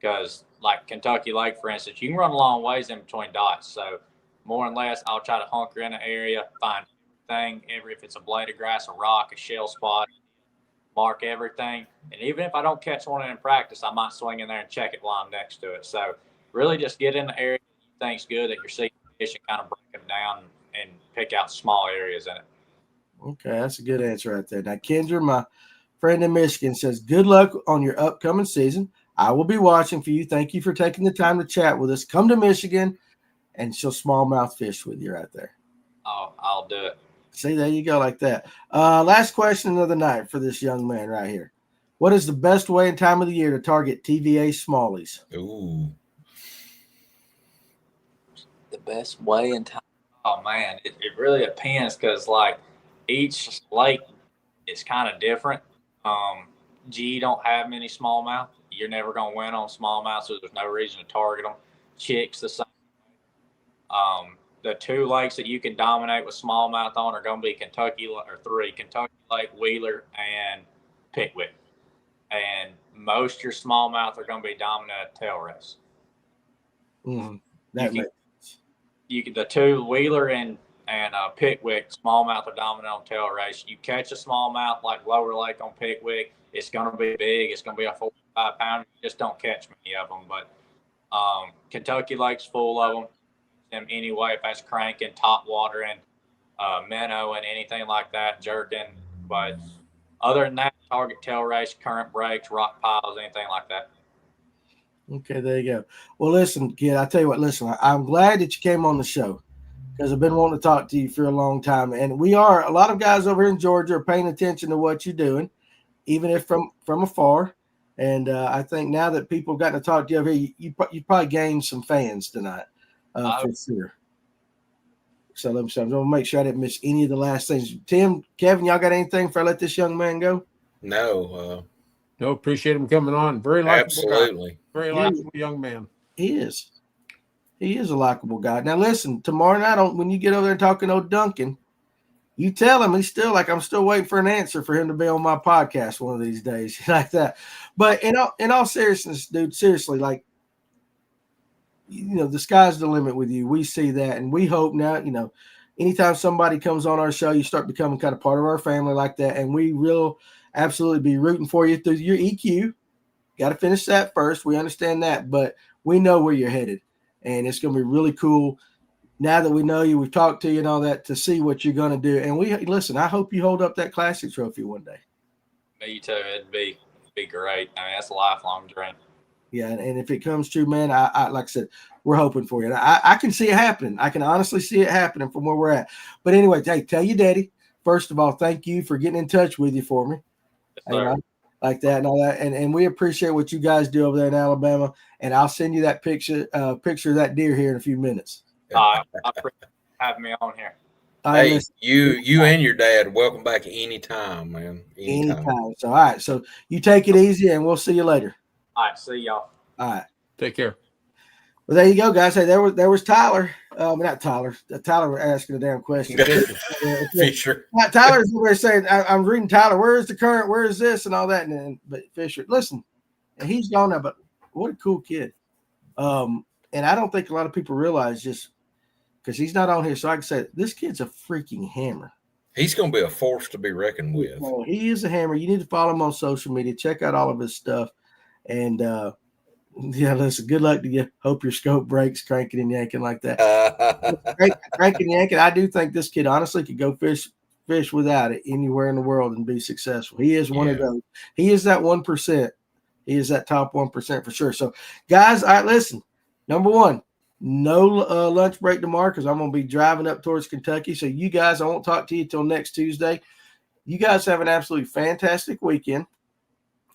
because, like Kentucky Lake, for instance, you can run a long ways in between dots. So more and less, I'll try to hunker in an area, find everything, if it's a blade of grass, a rock, a shell spot, mark everything. And even if I don't catch one in practice, I might swing in there and check it while I'm next to it. So really just get in the area that you think's good, that you're seeing fish, and kind of break them down and pick out small areas in it. Okay, that's a good answer right there. Now, Kendra, my friend in Michigan, says, good luck on your upcoming season. I will be watching for you. Thank you for taking the time to chat with us. Come to Michigan, and she'll smallmouth fish with you right there. Oh, I'll do it. See, there you go, like that. Last question of the night for this young man right here. What is the best way and time of the year to target TVA smallies? Ooh. The best way and time. Oh man, it really depends because like each lake is kind of different. G don't have many smallmouth. You're never gonna win on smallmouth, so there's no reason to target them. Chicks the same. The two lakes that you can dominate with smallmouth on are going to be Kentucky Lake, Wheeler, and Pickwick. And most of your smallmouth are going to be dominant at tail race. The two, Wheeler and Pickwick, smallmouth are dominant on tail race. You catch a smallmouth like Lower Lake on Pickwick, it's going to be big. It's going to be a 45 pounder. You just don't catch many of them. But Kentucky Lake's full of them. Them anyway, if that's cranking, top watering, minnow, and anything like that, jerking. But other than that, target tail race, current breaks, rock piles, anything like that. Okay, there you go. Well, listen, kid, I tell you what, listen, I'm glad that you came on the show because I've been wanting to talk to you for a long time. And a lot of guys over here in Georgia are paying attention to what you're doing, even if from afar. And I think now that people have gotten to talk to you over here, you probably gained some fans tonight. For sure. So let me say, I'm going to make sure I didn't miss any of the last things. Tim, Kevin, y'all got anything before I let this young man go? No. No, appreciate him coming on. Very likable Absolutely. guy. Very likable young man. He is. He is a likable guy. Now, listen, tomorrow night, when you get over there talking to Duncan, you tell him I'm still waiting for an answer for him to be on my podcast one of these days, like that. But in all seriousness, dude, seriously, like, the sky's the limit with you. We see that, and we hope now, anytime somebody comes on our show, you start becoming kind of part of our family like that, and we will absolutely be rooting for you through your EQ. Got to finish that first. We understand that, but we know where you're headed, and it's going to be really cool now that we know you, we've talked to you and all that, to see what you're going to do. And listen, I hope you hold up that classic trophy one day. Me too. It'd be great. I mean, that's a lifelong dream. Yeah, and if it comes true, man, I like I said, we're hoping for you. And I can see it happening. I can honestly see it happening from where we're at. But anyway, hey, tell your daddy, first of all, thank you for getting in touch with you for me. Yes, like that and all that. And we appreciate what you guys do over there in Alabama. And I'll send you that picture of that deer here in a few minutes. I appreciate having me on here. Hey, you and your dad, welcome back anytime, man. Anytime. So, all right. So you take it easy, and we'll see you later. All right. See y'all. All right. Take care. Well, there you go, guys. Hey, there was Tyler. Not Tyler. Tyler asking a damn question. Fisher. Tyler's over there saying, I'm reading Tyler. Where is the current? Where is this? And all that. But Fisher, listen, and he's gone now, but what a cool kid. And I don't think a lot of people realize, just because he's not on here. So I can say, this kid's a freaking hammer. He's going to be a force to be reckoned with. Well, he is a hammer. You need to follow him on social media. Check out all of his stuff. And, listen, good luck to you. Hope your scope breaks cranking and yanking like that. Cranking and yanking. I do think this kid honestly could go fish without it anywhere in the world and be successful. He is one of those. He is that 1%. He is that top 1% for sure. So, guys, all right, listen. Number one, No lunch break tomorrow because I'm going to be driving up towards Kentucky. So you guys, I won't talk to you till next Tuesday. You guys have an absolutely fantastic weekend.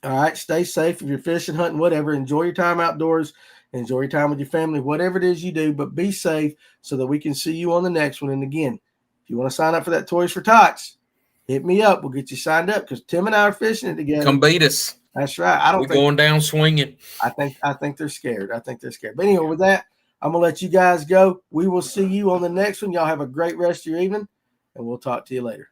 All right. Stay safe. If you're fishing, hunting, whatever, enjoy your time outdoors. Enjoy your time with your family, whatever it is you do, but be safe so that we can see you on the next one. And again, if you want to sign up for that Toys for Tots, hit me up. We'll get you signed up because Tim and I are fishing it together. Come beat us. That's right. We're going down swinging. I think they're scared. But anyway, with that, I'm going to let you guys go. We will see you on the next one. Y'all have a great rest of your evening, and we'll talk to you later.